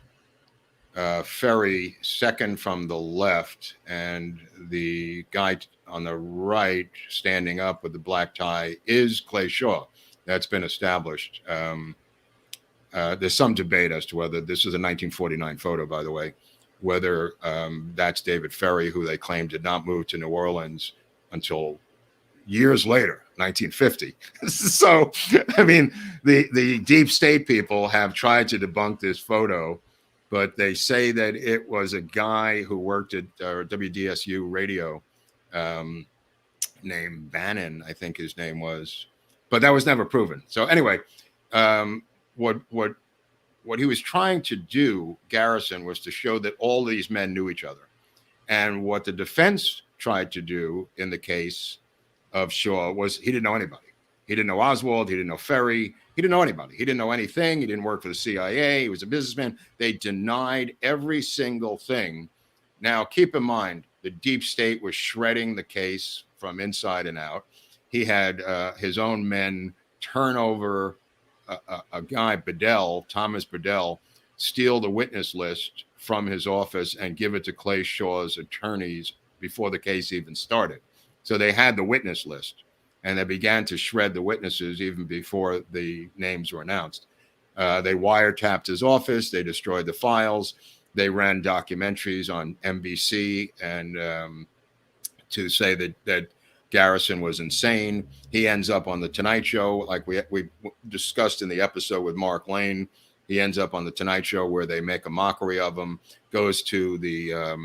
Ferry second from the left, and the guy on the right standing up with the black tie is Clay Shaw. That's been established. There's some debate as to whether this is a 1949 photo, by the way, whether that's David Ferry, who they claim did not move to New Orleans until years later, 1950. So, I mean, the deep state people have tried to debunk this photo, but they say that it was a guy who worked at WDSU radio named Bannon, I think his name was, but that was never proven. So anyway, what he was trying to do, Garrison, was to show that all these men knew each other. And what the defense tried to do in the case of Shaw was he didn't know anybody. He didn't know Oswald. He didn't know Ferry. He didn't know anybody. He didn't know anything. He didn't work for the CIA. He was a businessman. They denied every single thing. Now, keep in mind, the deep state was shredding the case from inside and out. He had his own men turn over a guy, Thomas Bedell, steal the witness list from his office and give it to Clay Shaw's attorneys before the case even started. So they had the witness list, and they began to shred the witnesses even before the names were announced. They wiretapped his office. They destroyed the files. They ran documentaries on NBC and to say that Garrison was insane. He ends up on the Tonight Show, like we discussed in the episode with Mark Lane. He ends up on the Tonight Show where they make a mockery of him. Goes to the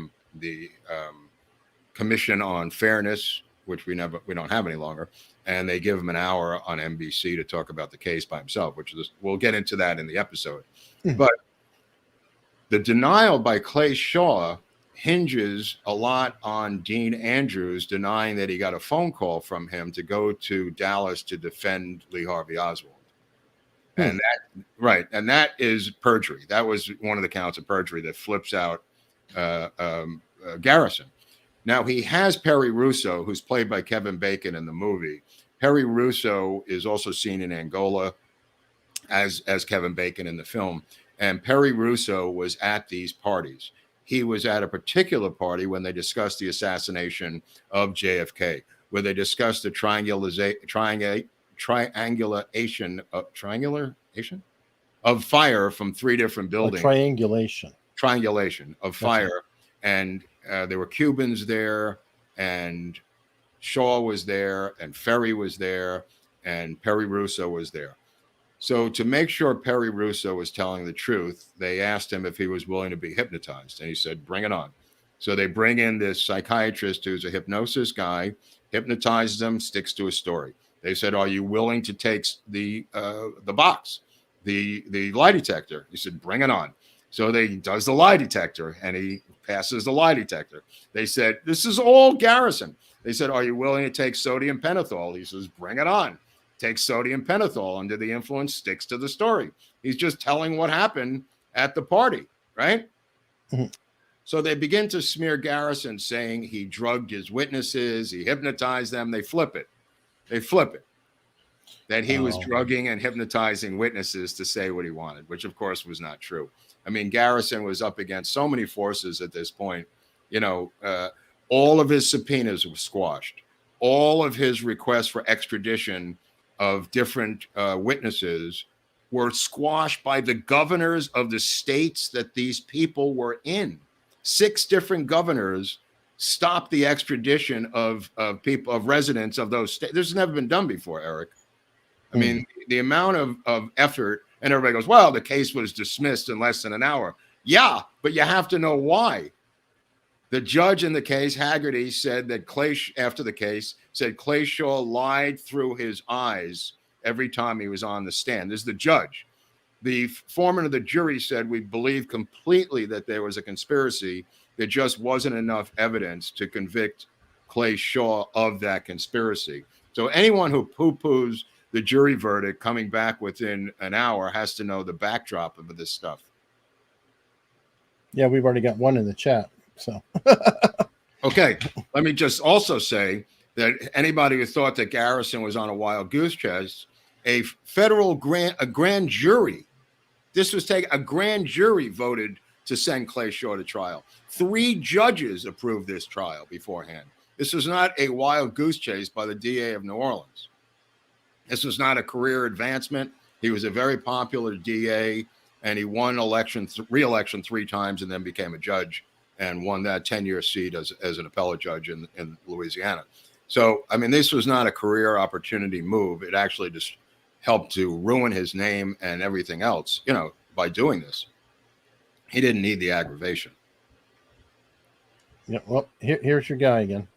Commission on Fairness, which we don't have any longer, and they give him an hour on NBC to talk about the case by himself. We'll get into that in the episode. But the denial by Clay Shaw hinges a lot on Dean Andrews denying that he got a phone call from him to go to Dallas to defend Lee Harvey Oswald. And that is perjury. That was one of the counts of perjury that flips out Garrison. Now he has Perry Russo, who's played by Kevin Bacon in the movie. Perry Russo is also seen in Angola as Kevin Bacon in the film. And Perry Russo was at these parties. He was at a particular party when they discussed the assassination of JFK, where they discussed the triangulation of fire from three different buildings. Triangulation Of fire. and there were Cubans there, and Shaw was there, and Ferry was there, and Perry Russo was there. So to make sure Perry Russo was telling the truth, they asked him if he was willing to be hypnotized, and he said, "Bring it on." So they bring in this psychiatrist who's a hypnosis guy, hypnotizes him, sticks to a story. They said, "Are you willing to take the box, the lie detector?" He said, "Bring it on." So he does the lie detector, and he passes the lie detector. They said, "This is all Garrison." They said, "Are you willing to take sodium pentothal?" He says, "Bring it on." Takes sodium pentothal, under the influence, sticks to the story. He's just telling what happened at the party, right? Mm-hmm. So they begin to smear Garrison, saying he drugged his witnesses, he hypnotized them. They flip it. That he was drugging and hypnotizing witnesses to say what he wanted, which of course was not true. I mean, Garrison was up against so many forces at this point. All of his subpoenas were squashed. All of his requests for extradition of different witnesses were squashed by the governors of the states that these people were in. 6 different governors stopped the extradition of people, of residents of those states. This has never been done before, Eric. I mean, the amount of effort, and everybody goes, "Well, the case was dismissed in less than an hour." Yeah, but you have to know why. The judge in the case, Haggerty, said that after the case, said Clay Shaw lied through his eyes every time he was on the stand. This is the judge. The foreman of the jury said, "We believe completely that there was a conspiracy. There just wasn't enough evidence to convict Clay Shaw of that conspiracy." So anyone who poo-poos the jury verdict coming back within an hour has to know the backdrop of this stuff. Yeah, we've already got one in the chat. So, okay, let me just also say that anybody who thought that Garrison was on a wild goose chase, a grand jury, a grand jury voted to send Clay Shaw to trial. 3 judges approved this trial beforehand. This was not a wild goose chase by the DA of New Orleans. This was not a career advancement. He was a very popular DA, and he won re-election 3 times and then became a judge and won that 10-year seat as an appellate judge in Louisiana. So, I mean, this was not a career opportunity move. It actually just helped to ruin his name and everything else, by doing this. He didn't need the aggravation. Yeah, well, here's your guy again.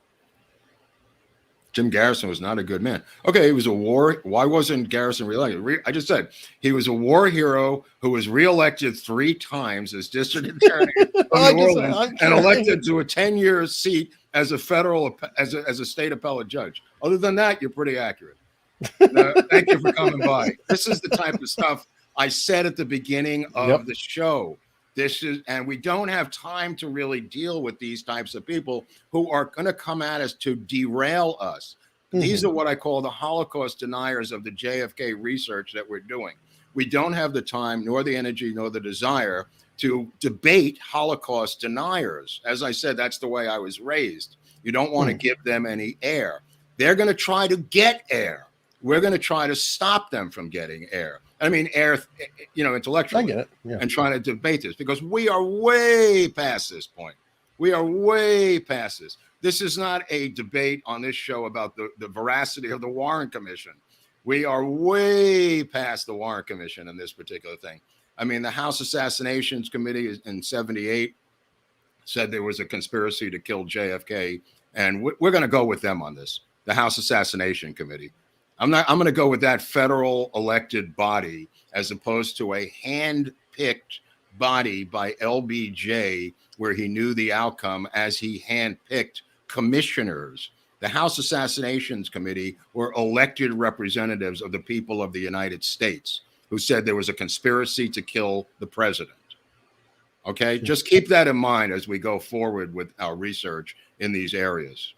Jim Garrison was not a good man. Okay, he was a war. Why wasn't Garrison reelected? I just said he was a war hero who was reelected 3 times as district attorney of New Orleans and elected to a 10-year seat as a state appellate judge. Other than that, you're pretty accurate. Thank you for coming by. This is the type of stuff I said at the beginning of the show. And we don't have time to really deal with these types of people who are going to come at us to derail us. Mm-hmm. These are what I call the Holocaust deniers of the JFK research that we're doing. We don't have the time, nor the energy, nor the desire to debate Holocaust deniers. As I said, that's the way I was raised. You don't want to give them any air. They're going to try to get air. We're going to try to stop them from getting air. I mean, air, intellectually. I get it. Yeah. And trying to debate this because we are way past this point. We are way past this. This is not a debate on this show about the veracity of the Warren Commission. We are way past the Warren Commission in this particular thing. I mean, the House Assassinations Committee in 1978 said there was a conspiracy to kill JFK, and we're going to go with them on this. The House Assassination Committee. I'm going to go with that federal elected body as opposed to a hand-picked body by LBJ where he knew the outcome as he hand-picked commissioners. The House Assassinations Committee were elected representatives of the people of the United States who said there was a conspiracy to kill the president. Okay, just keep that in mind as we go forward with our research in these areas.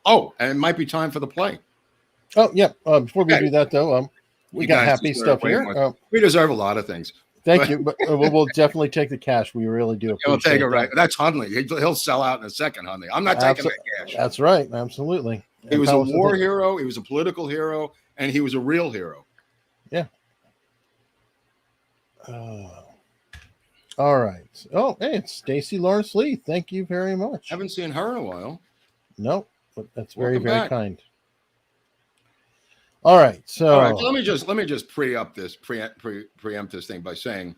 Oh, and it might be time for the play. Oh, yeah. Before we do that, though, we got happy stuff here. We deserve a lot of things. Thank you. But we'll definitely take the cash. We really do appreciate it. He'll take it, right? That's Hundley. He'll sell out in a second, Hundley. I'm not taking that cash. That's right. Absolutely. He was a war hero. He was a political hero. And he was a real hero. Yeah. All right. Oh, hey, it's Stacy Lawrence Lee. Thank you very much. Haven't seen her in a while. Nope, but that's very, Welcome very back. kind. All right. So, let me just preempt this thing by saying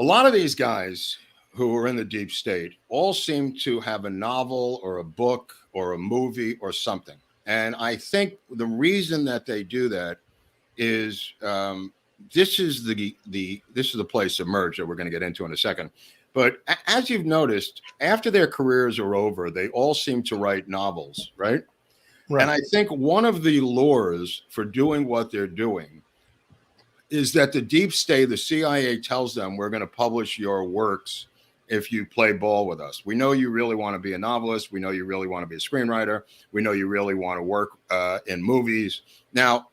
a lot of these guys who are in the deep state all seem to have a novel or a book or a movie or something. And I think the reason that they do that is this is the place submerged that we're going to get into in a second. But as you've noticed, after their careers are over, they all seem to write novels, right? And I think one of the lures for doing what they're doing is that the deep state, the CIA tells them, we're going to publish your works if you play ball with us. We know you really want to be a novelist. We know you really want to be a screenwriter. We know you really want to work in movies. Now,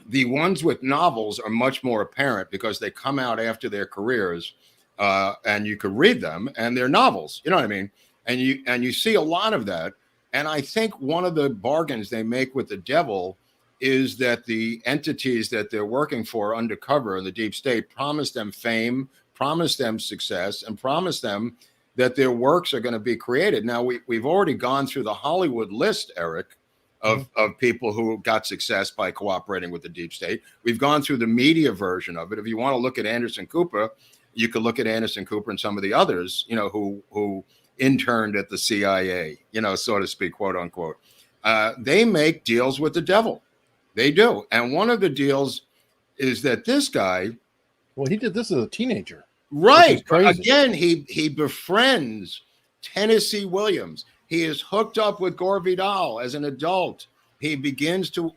the ones with novels are much more apparent because they come out after their careers, and you could read them, and they're novels. You know what I mean? And you see a lot of that. And I think one of the bargains they make with the devil is that the entities that they're working for undercover in the deep state promise them fame, promise them success, and promise them that their works are going to be created. Now, we've already gone through the Hollywood list, Eric, of people who got success by cooperating with the deep state. We've gone through the media version of it. If you want to look at Anderson Cooper, you could look at Anderson Cooper and some of the others, who interned at the CIA, so to speak, quote unquote. They make deals with the devil. They do. And one of the deals is that this guy. Well, he did this as a teenager. Right. Again, he befriends Tennessee Williams. He is hooked up with Gore Vidal as an adult. He begins to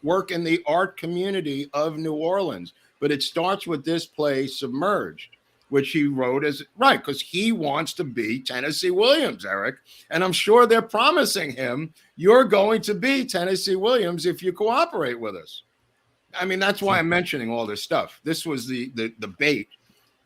work in the art community of New Orleans. But it starts with this play, Submerged, which he wrote because he wants to be Tennessee Williams, Eric. And I'm sure they're promising him, you're going to be Tennessee Williams if you cooperate with us. I mean, that's why I'm mentioning all this stuff. This was the bait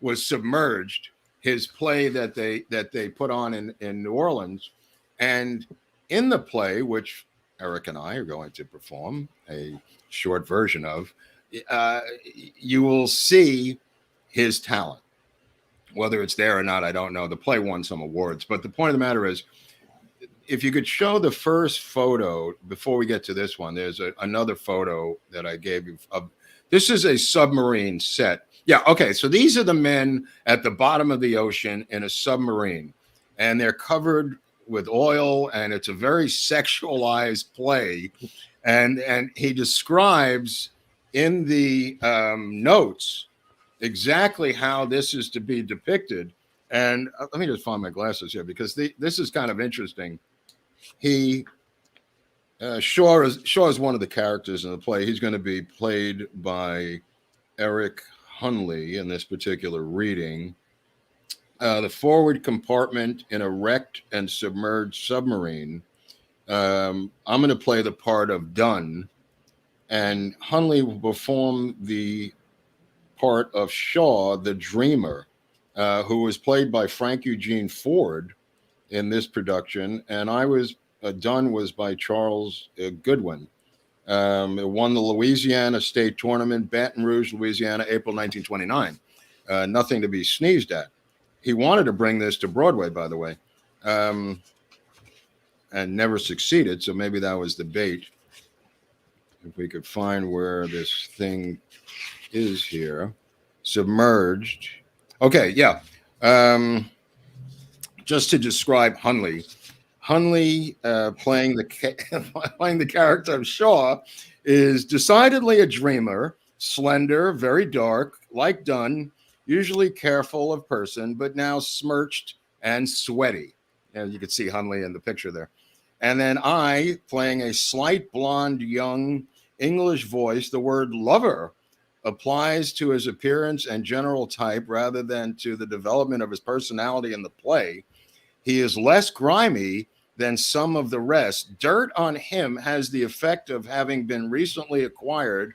was Submerged, his play that they put on in New Orleans. And in the play, which Eric and I are going to perform a short version of, you will see his talent. Whether it's there or not, I don't know. The play won some awards. But the point of the matter is, if you could show the first photo before we get to this one, there's another photo that I gave you. This is a submarine set. Yeah, okay. So these are the men at the bottom of the ocean in a submarine, and they're covered with oil, and it's a very sexualized play. And he describes in the notes exactly how this is to be depicted. And let me just find my glasses here because this is kind of interesting. Shaw is one of the characters in the play. He's going to be played by Eric Hunley in this particular reading. The forward compartment in a wrecked and submerged submarine. I'm going to play the part of Dunn, and Hunley will perform the part of Shaw, the dreamer, who was played by Frank Eugene Ford in this production, and Dunn was by Charles Goodwin. It won the Louisiana State Tournament, Baton Rouge, Louisiana, April 1929. Nothing to be sneezed at. He wanted to bring this to Broadway, by the way, and never succeeded, so maybe that was the bait. If we could find where this thing is here. Submerged. Okay, yeah. Just to describe Hunley, playing the character of Shaw, is decidedly a dreamer, slender, very dark, like Dunn, usually careful of person, but now smirched and sweaty. And you can see Hunley in the picture there. And then I, playing a slight blonde, young English voice, the word lover applies to his appearance and general type rather than to the development of his personality in the play. He is less grimy than some of the rest. Dirt on him has the effect of having been recently acquired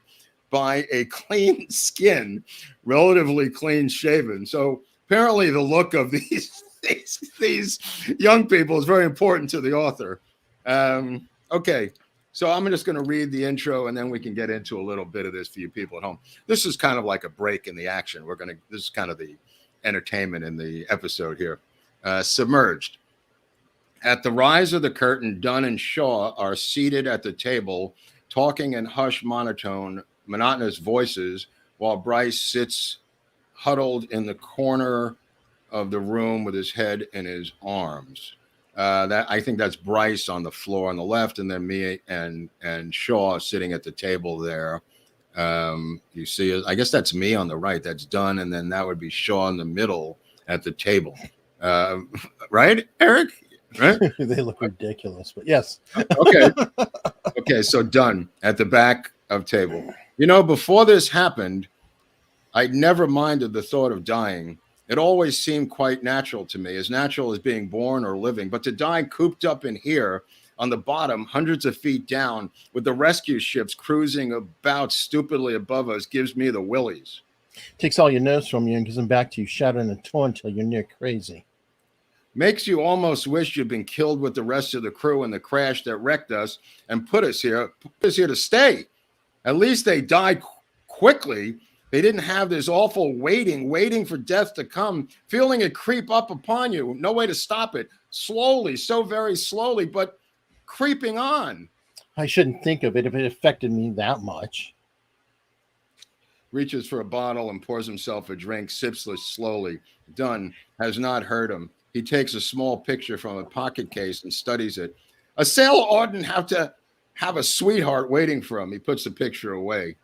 by a clean skin, relatively clean shaven. So apparently the look of these young people is very important to the author. Okay. So I'm just going to read the intro, and then we can get into a little bit of this for you people at home. This is kind of like a break in the action. This is kind of entertainment in the episode here. Submerged. At the rise of the curtain, Dunn and Shaw are seated at the table, talking in hushed monotonous voices, while Bryce sits huddled in the corner of the room with his head in his arms. That I think that's Bryce on the floor on the left, and then me and Shaw sitting at the table there. You see, I guess that's me on the right. That's Dunn, and then that would be Shaw in the middle at the table. Right, Eric? Right? They look ridiculous, but yes. Okay, so Dunn at the back of table. You know, before this happened, I'd never minded the thought of dying. It always seemed quite natural to me, as natural as being born or living. But to die cooped up in here on the bottom, hundreds of feet down, with the rescue ships cruising about stupidly above us, gives me the willies. Takes all your nerves from you and gives them back to you, shattered and torn until you're near crazy. Makes you almost wish you'd been killed with the rest of the crew in the crash that wrecked us and put us here to stay. At least they died quickly. They didn't have this awful waiting for death to come, feeling it creep up upon you. No way to stop it. Slowly, so very slowly, but creeping on. I shouldn't think of it if it affected me that much. Reaches for a bottle and pours himself a drink, sips it slowly. Dunn has not heard him. He takes a small picture from a pocket case and studies it. A sailor oughtn't have to have a sweetheart waiting for him. He puts the picture away.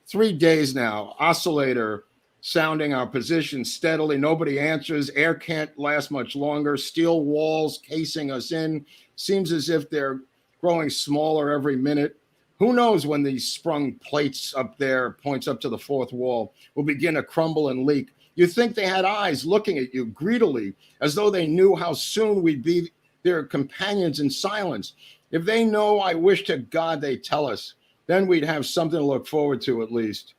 3 days now, oscillator sounding our position steadily. Nobody answers. Air can't last much longer. Steel walls casing us in. Seems as if they're growing smaller every minute. Who knows when these sprung plates up there, points up to the fourth wall, will begin to crumble and leak. You'd think they had eyes looking at you greedily, as though they knew how soon we'd be their companions in silence. If they know, I wish to God they'd tell us. Then we'd have something to look forward to at least.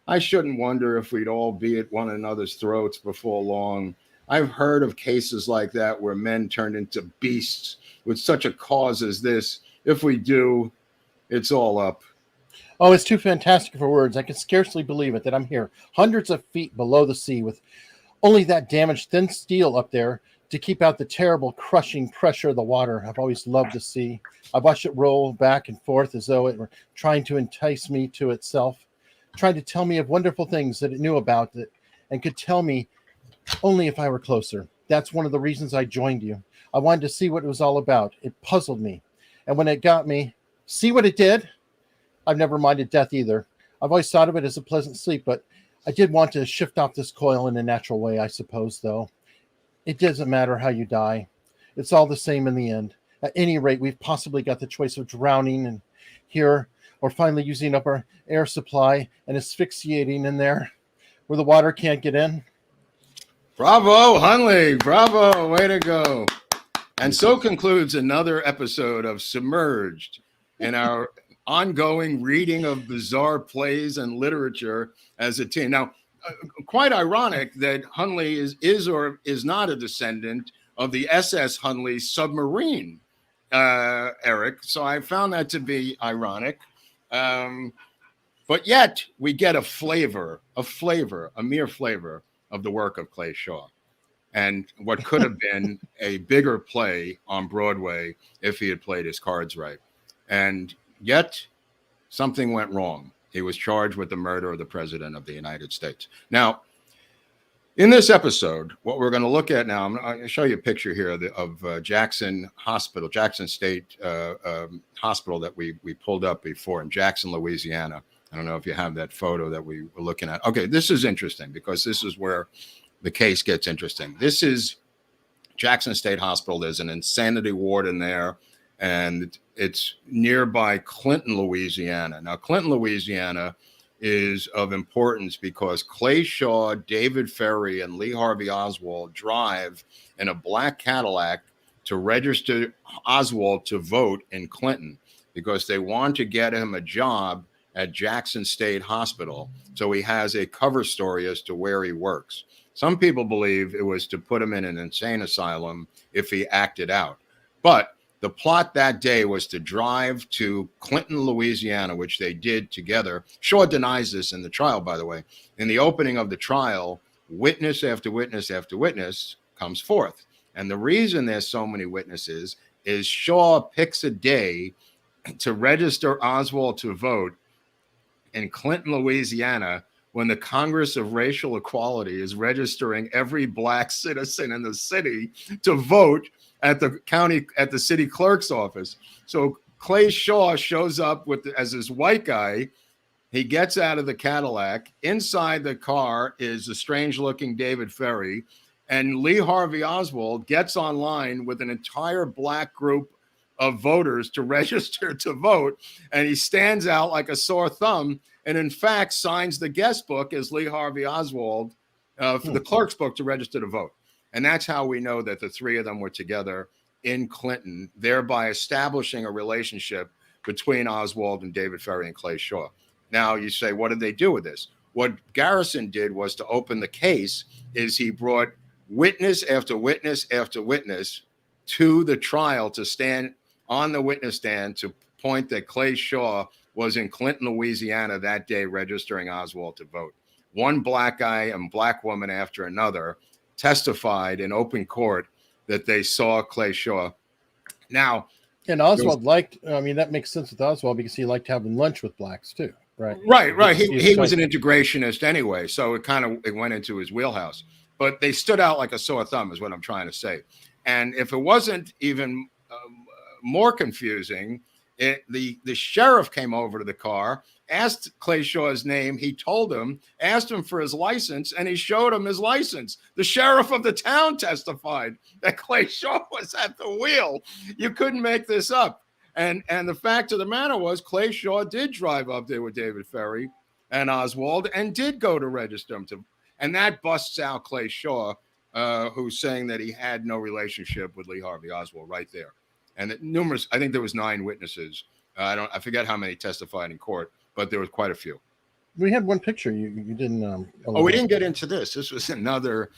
I shouldn't wonder if we'd all be at one another's throats before long. I've heard of cases like that where men turned into beasts with such a cause as this. If we do, it's all up. Oh, it's too fantastic for words. I can scarcely believe it that I'm here, hundreds of feet below the sea, with only that damaged thin steel up there to keep out the terrible crushing pressure of the water. I've always loved the sea. I've watched it roll back and forth as though it were trying to entice me to itself, trying to tell me of wonderful things that it knew about it and could tell me only if I were closer. That's one of the reasons I joined you. I wanted to see what it was all about. It puzzled me. And when it got me, see what it did? I've never minded death either. I've always thought of it as a pleasant sleep, but I did want to shift off this coil in a natural way, I suppose, though. It doesn't matter how you die. It's all the same in the end. At any rate, we've possibly got the choice of drowning in here or finally using up our air supply and asphyxiating in there where the water can't get in. Bravo, Hunley. Bravo. Way to go. And so concludes another episode of Submerged in our ongoing reading of bizarre plays and literature as a team. Now, quite ironic that Hunley is or is not a descendant of the SS Hunley submarine, Eric. So I found that to be ironic. But yet we get a mere flavor of the work of Clay Shaw and what could have been a bigger play on Broadway if he had played his cards right. And yet something went wrong. He was charged with the murder of the President of the United States. Now, in this episode, what we're going to look at now, I'm going to show you a picture here of Jackson Hospital, Jackson State Hospital that we pulled up before in Jackson, Louisiana. I don't know if you have that photo that we were looking at. Okay, this is interesting because this is where the case gets interesting. This is Jackson State Hospital. There's an insanity ward in there, and it's nearby Clinton, Louisiana. Now, Clinton, Louisiana is of importance because Clay Shaw, David Ferry, and Lee Harvey Oswald drive in a black Cadillac to register Oswald to vote in Clinton because they want to get him a job at Jackson State Hospital. So he has a cover story as to where he works. Some people believe it was to put him in an insane asylum if he acted out. But the plot that day was to drive to Clinton, Louisiana, which they did together. Shaw denies this in the trial, by the way. In the opening of the trial, witness after witness after witness comes forth. And the reason there's so many witnesses is Shaw picks a day to register Oswald to vote in Clinton, Louisiana, when the Congress of Racial Equality is registering every black citizen in the city to vote at the city clerk's office. So Clay Shaw shows up as this white guy. He gets out of the Cadillac. Inside the car is a strange-looking David Ferry, and Lee Harvey Oswald gets online with an entire black group of voters to register to vote, and he stands out like a sore thumb, and in fact signs the guest book as Lee Harvey Oswald for the clerk's book to register to vote. And that's how we know that the three of them were together in Clinton, thereby establishing a relationship between Oswald and David Ferry and Clay Shaw. Now you say, what did they do with this? What Garrison did was to open the case. Is he brought witness after witness after witness to the trial to stand on the witness stand to point that Clay Shaw was in Clinton, Louisiana that day registering Oswald to vote. One black guy and black woman after another testified in open court that they saw Clay Shaw. Now, and Oswald that makes sense with Oswald because he liked having lunch with blacks too, right? Right. He was an integrationist anyway, so it went into his wheelhouse. But they stood out like a sore thumb is what I'm trying to say. And if it wasn't even more confusing, the sheriff came over to the car, asked Clay Shaw's name. He told him, asked him for his license, and he showed him his license. The sheriff of the town testified that Clay Shaw was at the wheel. You couldn't make this up. And the fact of the matter was, Clay Shaw did drive up there with David Ferry and Oswald and did go to register him to. And that busts out Clay Shaw, who's saying that he had no relationship with Lee Harvey Oswald right there. And I think there was 9 witnesses. I forget how many testified in court, but there was quite a few. We had one picture. You didn't. We didn't get into this. This was another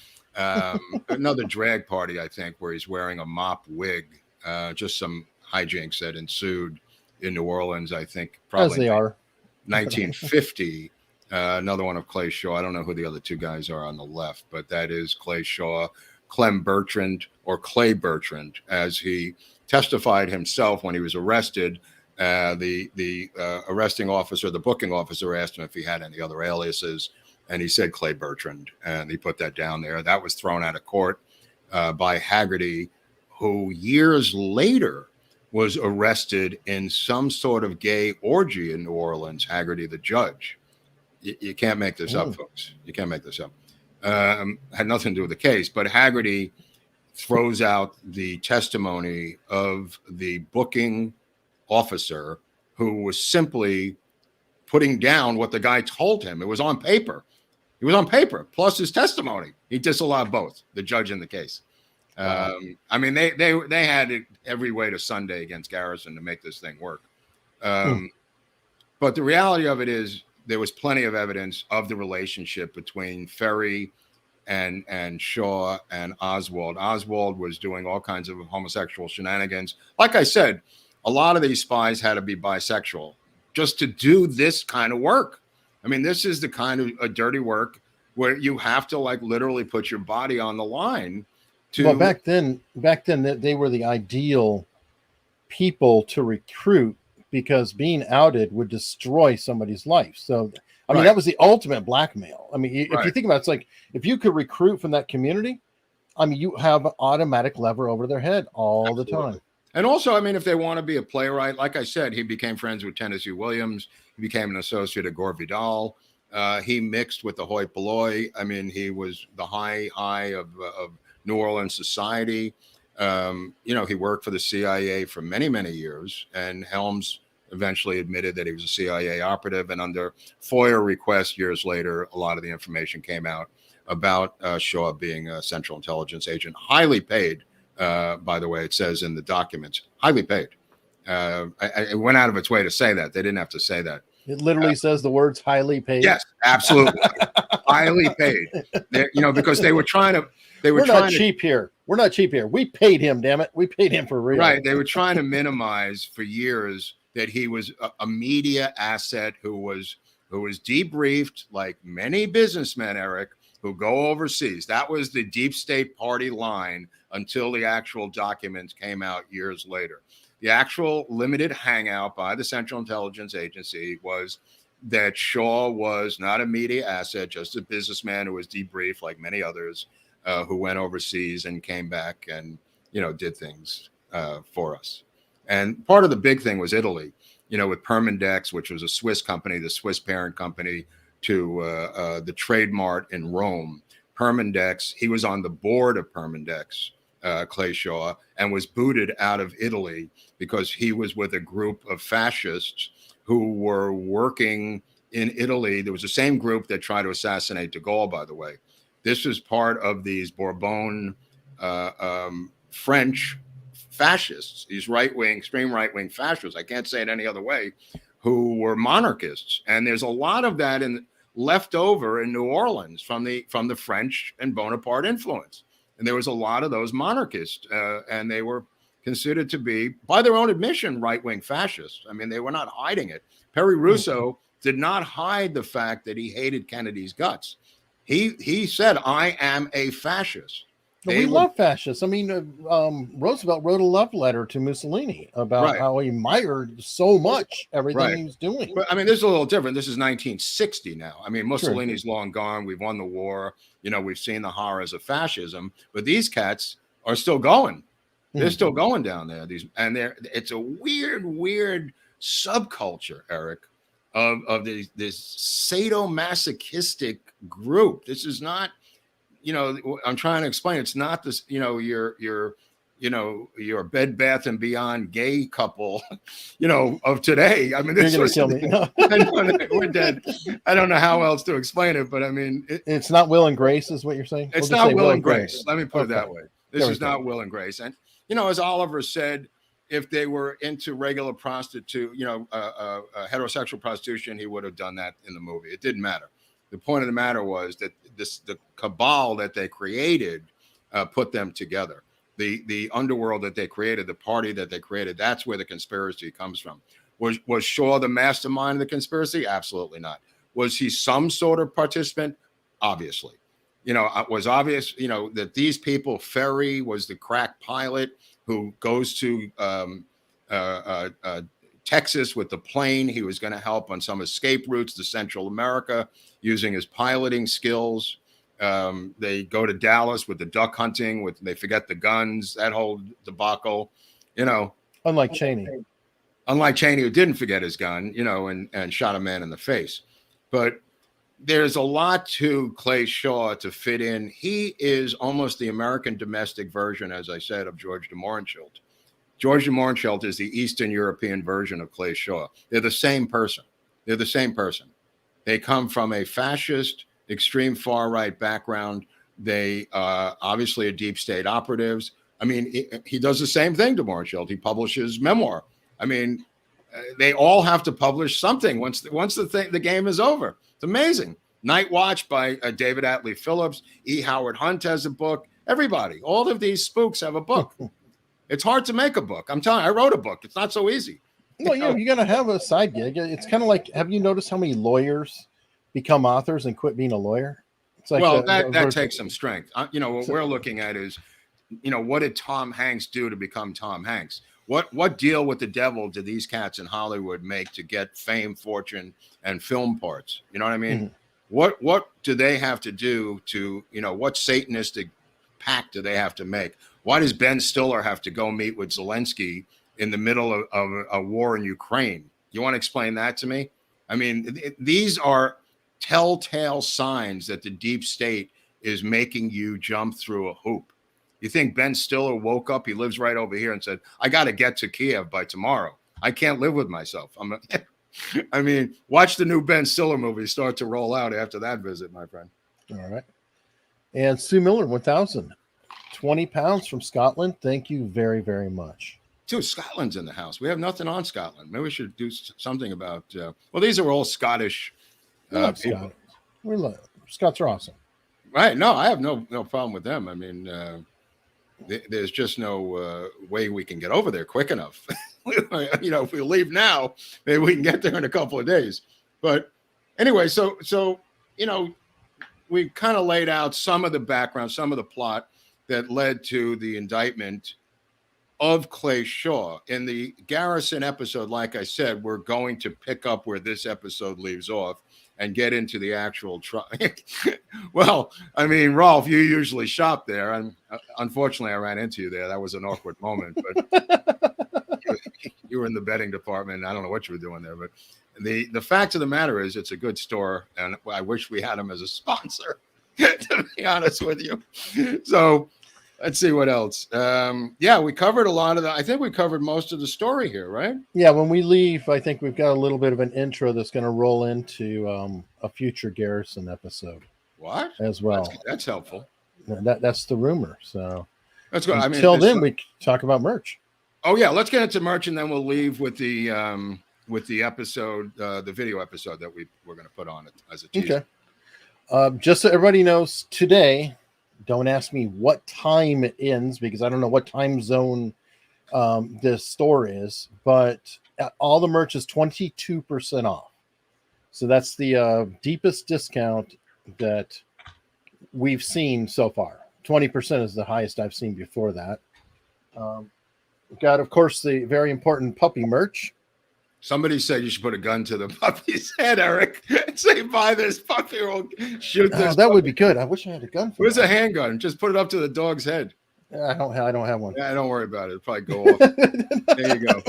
drag party, I think, where he's wearing a mop wig. Just some hijinks that ensued in New Orleans, I think. Probably as they are. 1950. Another one of Clay Shaw. I don't know who the other two guys are on the left, but that is Clay Shaw, Clem Bertrand, or Clay Bertrand, as he testified himself when he was arrested. The arresting officer, the booking officer, asked him if he had any other aliases, and he said Clay Bertrand, and he put that down there. That was thrown out of court by Haggerty, who years later was arrested in some sort of gay orgy in New Orleans. Haggerty, the judge. You can't make this up, folks. You can't make this up. Had nothing to do with the case, but Haggerty throws out the testimony of the booking officer who was simply putting down what the guy told him. It was on paper. It was on paper, plus his testimony. He disallowed both, the judge and the case. Wow. I mean, they had it every way to Sunday against Garrison to make this thing work. But the reality of it is there was plenty of evidence of the relationship between Ferry and Shaw and Oswald. Oswald was doing all kinds of homosexual shenanigans. Like I said, a lot of these spies had to be bisexual just to do this kind of work. I mean, this is the kind of dirty work where you have to like literally put your body on the line. Well, back then they were the ideal people to recruit because being outed would destroy somebody's life. So, I mean, that was the ultimate blackmail. I mean, if you think about it, it's like if you could recruit from that community, I mean, you have an automatic lever over their head all the time. And also, I mean, if they want to be a playwright, like I said, he became friends with Tennessee Williams. He became an associate of Gore Vidal. He mixed with the hoi polloi. I mean, he was the high of New Orleans society. He worked for the CIA for many, many years, and Helms eventually admitted that he was a CIA operative. And under FOIA requests years later, a lot of the information came out about Shaw being a Central Intelligence agent, highly paid. By the way, it says in the documents, highly paid. It went out of its way to say that. They didn't have to say that. It literally says the words highly paid. Yes, absolutely. Highly paid. Because they were trying to. We're not cheap here. We're not cheap here. We paid him, damn it. We paid him for real. Right. They were trying to minimize for years that he was a media asset who was debriefed, like many businessmen, Eric, who go overseas. That was the deep state party line until the actual documents came out years later. The actual limited hangout by the Central Intelligence Agency was that Shaw was not a media asset, just a businessman who was debriefed like many others who went overseas and came back and, did things for us. And part of the big thing was Italy, with Perjury, which was a Swiss company, the Swiss parent company to the Trade Mart in Rome. Perjury, he was on the board of Perjury, Clay Shaw, and was booted out of Italy because he was with a group of fascists who were working in Italy. There was the same group that tried to assassinate de Gaulle, by the way. This was part of these Bourbon French fascists, these right-wing, extreme right-wing fascists, I can't say it any other way, who were monarchists. And there's a lot of that left over in New Orleans from the French and Bonaparte influence. And there was a lot of those monarchists, and they were considered to be, by their own admission, right-wing fascists. I mean, they were not hiding it. Perry Russo did not hide the fact that he hated Kennedy's guts. He said, "I am a fascist." We love fascists. I mean, Roosevelt wrote a love letter to Mussolini about how he admired so much everything he was doing. But I mean, this is a little different. This is 1960 now. I mean, Mussolini's long gone. We've won the war. We've seen the horrors of fascism. But these cats are still going. They're still going down there. It's a weird subculture, Eric, of this sadomasochistic group. This is not. I'm trying to explain. It's not this, your Bed Bath and Beyond gay couple, of today. I mean, you're going to kill me. We're dead. I don't know how else to explain it, but I mean, it's not Will and Grace, is what you're saying. It's not Will and Grace. Let me put it that way. This is not Will and Grace. And as Oliver said, if they were into regular heterosexual prostitution, he would have done that in the movie. It didn't matter. The point of the matter was that the cabal that they created put them together. The underworld that they created, the party that they created, that's where the conspiracy comes from. Was Shaw the mastermind of the conspiracy? Absolutely not. Was he some sort of participant? Obviously. It was obvious, that these people, Ferry was the crack pilot who goes to Texas with the plane. He was going to help on some escape routes to Central America using his piloting skills. They go to Dallas with the duck hunting, they forget the guns, that whole debacle, Unlike Cheney, who didn't forget his gun, and shot a man in the face. But there's a lot to Clay Shaw to fit in. He is almost the American domestic version, as I said, of George de Mohrenschildt. George de Mohrenschildt is the Eastern European version of Clay Shaw. They're the same person. They come from a fascist, extreme far-right background. They obviously are deep state operatives. I mean, he does the same thing to Mohrenschildt. He publishes memoir. I mean, they all have to publish something once the game is over. It's amazing. Night Watch by David Atlee Phillips. E. Howard Hunt has a book. Everybody, all of these spooks have a book. It's hard to make a book. I'm telling you, I wrote a book. It's not so easy. Well, you got to have a side gig. It's kind of like, have you noticed how many lawyers become authors and quit being a lawyer? It's like that takes some strength. What we're looking at is, what did Tom Hanks do to become Tom Hanks? What deal with the devil did these cats in Hollywood make to get fame, fortune, and film parts? You know what I mean? Mm-hmm. What do they have to do to, what satanistic pact do they have to make? Why does Ben Stiller have to go meet with Zelensky in the middle of a war in Ukraine? You want to explain that to me? I mean, these are telltale signs that the deep state is making you jump through a hoop. You think Ben Stiller woke up, he lives right over here, and said, I got to get to Kiev by tomorrow. I can't live with myself. I mean, watch the new Ben Stiller movie start to roll out after that visit, my friend. All right. And Sue Miller, 1,000. 20 pounds from Scotland. Thank you very, very much. Dude, Scotland's in the house. We have nothing on Scotland. Maybe we should do something about, these are all Scottish people. Scots are awesome. Right. No, I have no problem with them. I mean, there's just no way we can get over there quick enough. If we leave now, maybe we can get there in a couple of days. But anyway, so we kind of laid out some of the background, some of the plot that led to the indictment of Clay Shaw. In the Garrison episode, like I said, we're going to pick up where this episode leaves off and get into the actual trial. Well, I mean, Rolf, you usually shop there, and unfortunately, I ran into you there. That was an awkward moment, but you were in the betting department. I don't know what you were doing there, but the fact of the matter is, it's a good store, and I wish we had them as a sponsor. To be honest with you, so. Let's see what else. Yeah, we covered a lot of that. I think we covered most of the story here, right? Yeah, when we leave, I think we've got a little bit of an intro that's going to roll into a future Garrison episode. What? As well. That's helpful. That's the rumor. So let's go. Until then, we talk about merch. Oh yeah, let's get into merch, and then we'll leave with the episode, the video episode that we're going to put on it as a teaser. Okay. Just so everybody knows, today. Don't ask me what time it ends because I don't know what time zone this store is, but all the merch is 22% off. So that's the deepest discount that we've seen so far. 20% is the highest I've seen before that. We've got, of course, the very important puppy merch. Somebody said you should put a gun to the puppy's head, Eric, and say, buy this puppy or shoot this. That would be good. I wish I had a gun for Where's a handgun? Just put it up to the dog's head. I don't have one. Yeah, don't worry about it. It'll probably go off. There you go.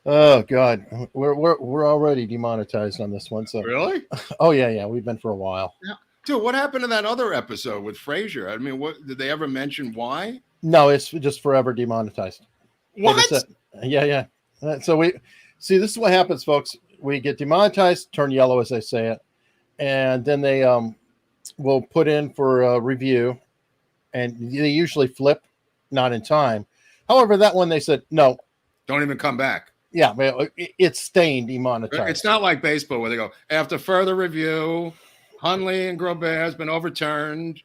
Oh God. We're already demonetized on this one. So really? Oh yeah. We've been for a while. Yeah. Dude, what happened to that other episode with Frazier? I mean, what did they ever mention why? No, it's just forever demonetized. What? Yeah. So we see, this is what happens, folks. We get demonetized, turn yellow as I say it, and then they will put in for a review, and they usually flip, not in time. However, that one they said no, don't even come back. Yeah, it's staying demonetized. It's not like baseball where they go after further review, Hunley and Grobert has been overturned,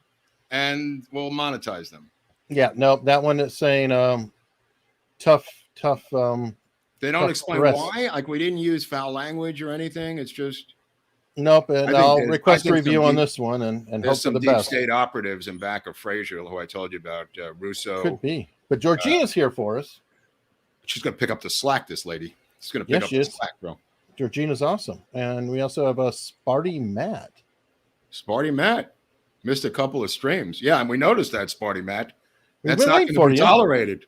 and we'll monetize them. Yeah, no, that one is saying tough. They don't explain why. Like we didn't use foul language or anything. It's just nope. And I'll request a review on this one and hope for the best. Deep state operatives in back of Frazier, who I told you about, Russo. Could be, but Georgina's here for us. She's going to pick up the slack. This lady. She's going to pick up the slack, bro. Georgina's awesome, and we also have a Sparty Matt. Sparty Matt missed a couple of streams. Yeah, and we noticed that Sparty Matt. That's not going to be tolerated.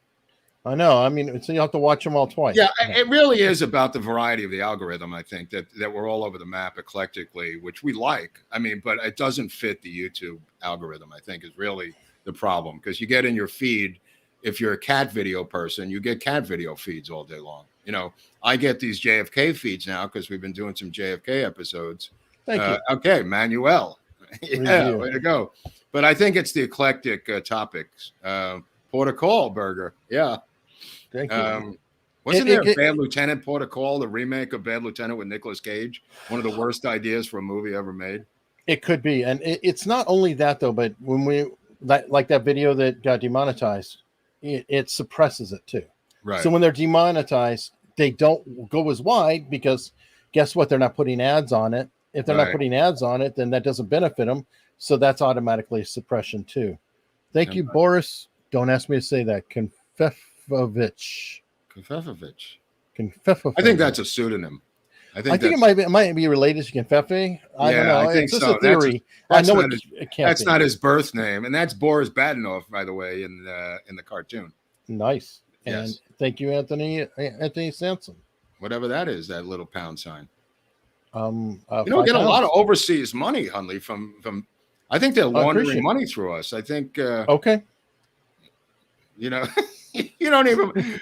I know. I mean, so you have to watch them all twice. Yeah, it really is about the variety of the algorithm. I think that we're all over the map eclectically, which we like. I mean, but it doesn't fit the YouTube algorithm. I think is really the problem because you get in your feed. If you're a cat video person, you get cat video feeds all day long. You know, I get these JFK feeds now because we've been doing some JFK episodes. Thank you. Okay, Manuel. Yeah, way to go. But I think it's the eclectic topics. Protocol Burger. Yeah. Thank you. Wasn't there Bad Lieutenant Protocol, the remake of Bad Lieutenant with Nicolas Cage? One of the worst ideas for a movie ever made. It could be. And it's not only that, though, but when like that video that got demonetized, it suppresses it, too. Right. So when they're demonetized, they don't go as wide because guess what? They're not putting ads on it. If they're not putting ads on it, then that doesn't benefit them. So that's automatically suppression, too. Thank you, Boris. Don't ask me to say that. Kefefovich. I think that's a pseudonym. I think it might be related to Confefe. I don't know. I think it's just a theory. I know it can't. That's not his birth name, and that's Boris Badenov, by the way, in the cartoon. Nice. And thank you, Anthony Sanson. Whatever that is, that little pound sign. You get a lot of overseas money, Hunley, from I think they're laundering money through us. I think. Okay. You know, you don't even.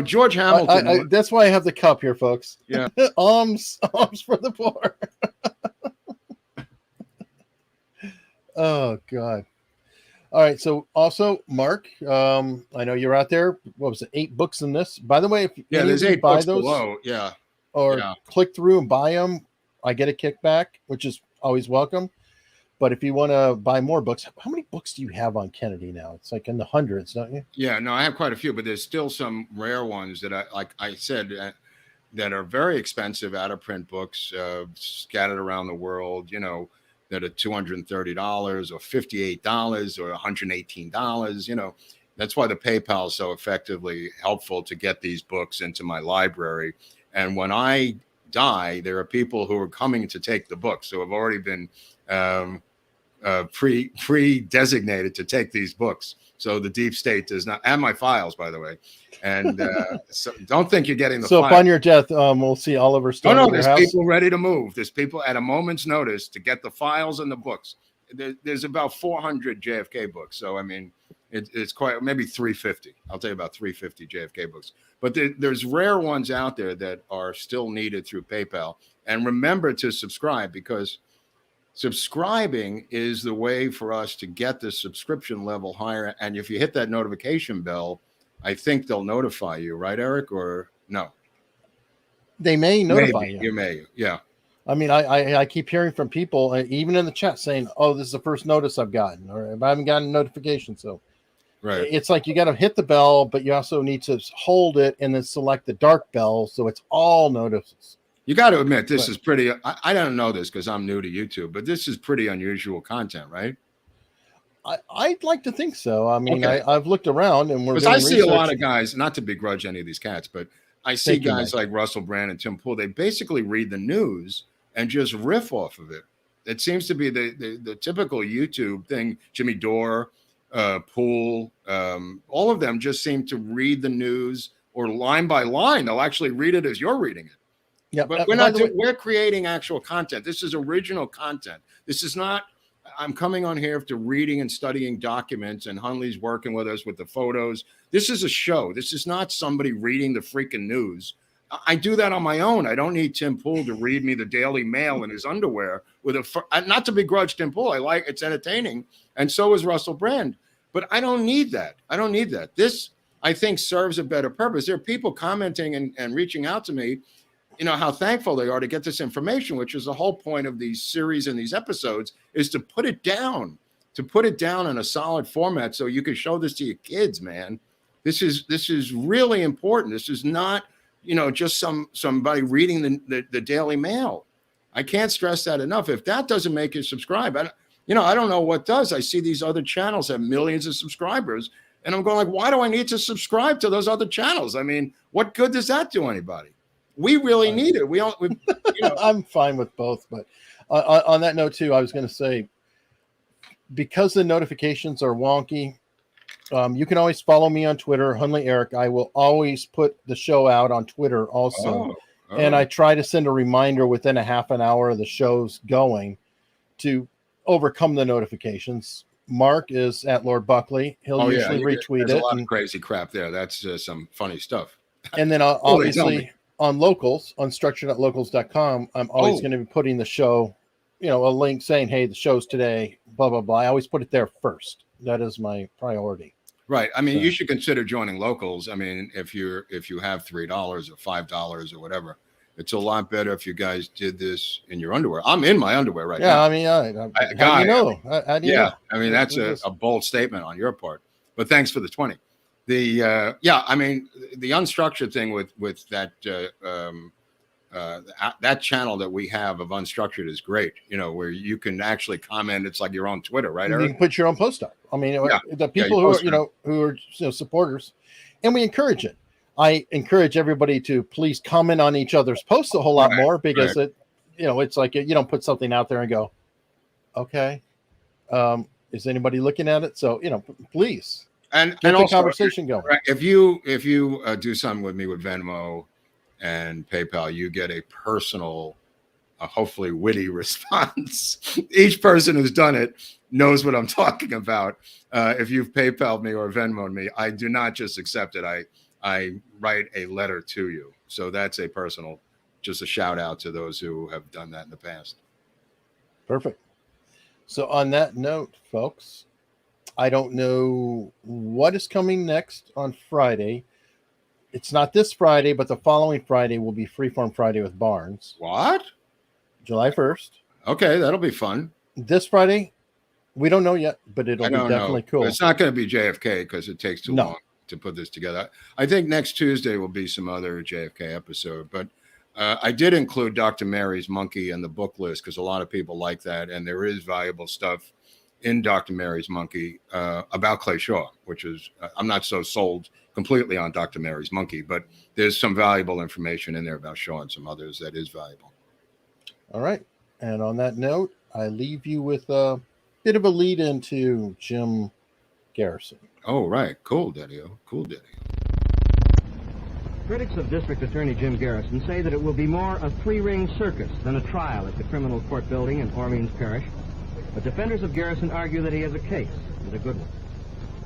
George Hamilton. That's why I have the cup here, folks. Yeah. Alms for the poor. Oh God. All right. So also, Mark, I know you're out there. What was it? 8 books in this. By the way, if there's 8 books below. Yeah. Or click through and buy them, I get a kickback, which is always welcome. But if you want to buy more books, how many books do you have on Kennedy now? It's like in the hundreds, don't you? Yeah, no, I have quite a few, but there's still some rare ones that I said, that are very expensive out of print books scattered around the world. that are $230 or $58 or $118. You know, that's why the PayPal is so effectively helpful to get these books into my library. And when I die, there are people who are coming to take the books who have already been pre-designated to take these books. So the deep state does not, and my files, by the way. And so don't think you're getting the So files. upon your death, we'll see Oliver Stone. No, there's people ready to move. There's people at a moment's notice to get the files and the books. There's about 400 JFK books. So, I mean, it's quite, maybe 350. I'll tell you about 350 JFK books. But there's rare ones out there that are still needed through PayPal. And remember to subscribe, because subscribing is the way for us to get the subscription level higher. And if you hit that notification bell, I think they'll notify you, right, Eric? Or no? They may notify you. You may, yeah. I mean, I keep hearing from people, even in the chat, saying, "Oh, this is the first notice I've gotten," or "I haven't gotten a notification." So, right, it's like you got to hit the bell, but you also need to hold it and then select the dark bell, so it's all notices. You got to admit, this is pretty. I don't know this because I'm new to YouTube, but this is pretty unusual content, right? I'd like to think so. I mean, okay. I've looked around, and we're. Because I see a lot of guys, not to begrudge any of these cats, but I see guys like Russell Brand and Tim Pool. They basically read the news and just riff off of it. It seems to be the typical YouTube thing. Jimmy Dore, Pool, all of them just seem to read the news or line by line. They'll actually read it as you're reading it. Yeah, but we're creating actual content. This is original content. This is not. I'm coming on here after reading and studying documents, and Hunley's working with us with the photos. This is a show. This is not somebody reading the freaking news. I do that on my own. I don't need Tim Pool to read me the Daily Mail in his underwear with not to begrudge Tim Pool. It's entertaining, and so is Russell Brand. But I don't need that. I don't need that. This, I think, serves a better purpose. There are people commenting and reaching out to me, you know, how thankful they are to get this information, which is the whole point of these series and these episodes, is to put it down in a solid format so you can show this to your kids, man. This is really important. This is not, you know, just somebody reading the Daily Mail. I can't stress that enough. If that doesn't make you subscribe, I don't know what does. I see these other channels have millions of subscribers, and I'm going like, why do I need to subscribe to those other channels? I mean, what good does that do anybody? We really need it. I'm fine with both, but on that note too, I was going to say, because the notifications are wonky, you can always follow me on Twitter, Hunley Eric. I will always put the show out on Twitter also. And I try to send a reminder within a half an hour of the show's going to overcome the notifications. Mark is at Lord Buckley. He'll usually retweet it. There's a lot of crazy crap there. That's some funny stuff. And then obviously on locals, unstructured.locals.com, I'm always going to be putting the show, you know, a link saying, hey, the show's today, blah, blah, blah. I always put it there first. That is my priority. Right. I mean, you should consider joining locals. I mean, if you have $3 or $5 or whatever, it's a lot better if you guys did this in your underwear. I'm in my underwear right now. I mean, how do you know? How do you know? I mean, that's a bold statement on your part, but thanks for the 20. I mean, the unstructured thing with that that channel that we have of Unstructured is great. You know, where you can actually comment. It's like your own Twitter, right, Eric? You can put your own post up. I mean, the people who are supporters, and we encourage it. I encourage everybody to please comment on each other's posts a whole lot more, because it's like you don't put something out there and go, okay, is anybody looking at it? So please. And get the also, conversation going. If you do something with me with Venmo and PayPal, you get a personal, hopefully witty response. Each person who's done it knows what I'm talking about. If you've PayPal'd me or Venmo'd me, I do not just accept it. I write a letter to you. So that's a personal, just a shout out to those who have done that in the past. Perfect. So on that note, folks, I don't know what is coming next on Friday. It's not this Friday, but the following Friday will be Freeform Friday with Barnes. What? July 1st. Okay, that'll be fun. This Friday, we don't know yet, but it'll be definitely cool. It's not going to be JFK because it takes too long to put this together. I think next Tuesday will be some other JFK episode, but I did include Dr. Mary's monkey in the book list because a lot of people like that, and there is valuable stuff in Dr. Mary's monkey about Clay Shaw, which is I'm not so sold completely on Dr. Mary's monkey, but there's some valuable information in there about Shaw and some others that is valuable. All right. And on that note, I leave you with a bit of a lead into Jim Garrison. Oh, right. Cool, Daddy-O. Cool, Daddy-O. Critics of District Attorney Jim Garrison say that it will be more a three-ring circus than a trial at the criminal court building in Orleans Parish. But defenders of Garrison argue that he has a case, and a good one.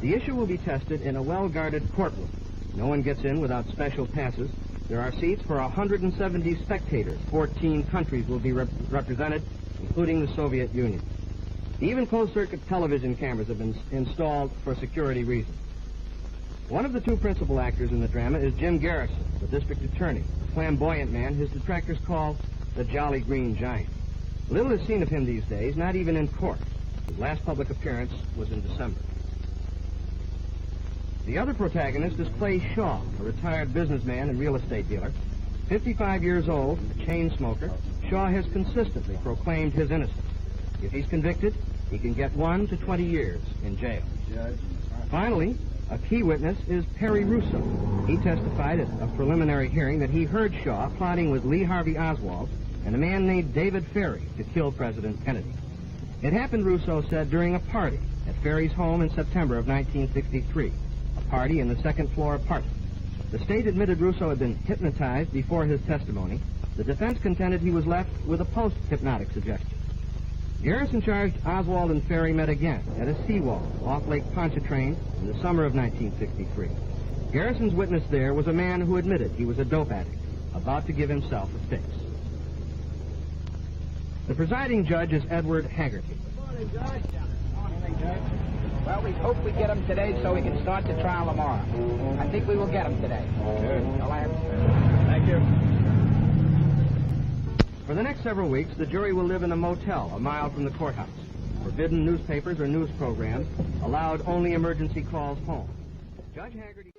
The issue will be tested in a well-guarded courtroom. No one gets in without special passes. There are seats for 170 spectators. 14 countries will be represented, including the Soviet Union. Even closed-circuit television cameras have been installed for security reasons. One of the two principal actors in the drama is Jim Garrison, the district attorney, a flamboyant man his detractors call the Jolly Green Giant. Little is seen of him these days, not even in court. His last public appearance was in December. The other protagonist is Clay Shaw, a retired businessman and real estate dealer. 55 years old, a chain smoker, Shaw has consistently proclaimed his innocence. If he's convicted, he can get 1 to 20 years in jail. Finally, a key witness is Perry Russo. He testified at a preliminary hearing that he heard Shaw plotting with Lee Harvey Oswald and a man named David Ferry to kill President Kennedy. It happened, Russo said, during a party at Ferry's home in September of 1963, a party in the second-floor apartment. The state admitted Russo had been hypnotized before his testimony. The defense contended he was left with a post-hypnotic suggestion. Garrison charged Oswald and Ferry met again at a seawall off Lake Pontchartrain in the summer of 1963. Garrison's witness there was a man who admitted he was a dope addict, about to give himself a fix. The presiding judge is Edward Haggerty. Good morning, Judge. Good morning, Judge. Well, we hope we get him today so we can start the trial tomorrow. I think we will get him today. Good. Thank you. For the next several weeks, the jury will live in a motel a mile from the courthouse. Forbidden newspapers or news programs, allowed only emergency calls home. Judge Haggerty...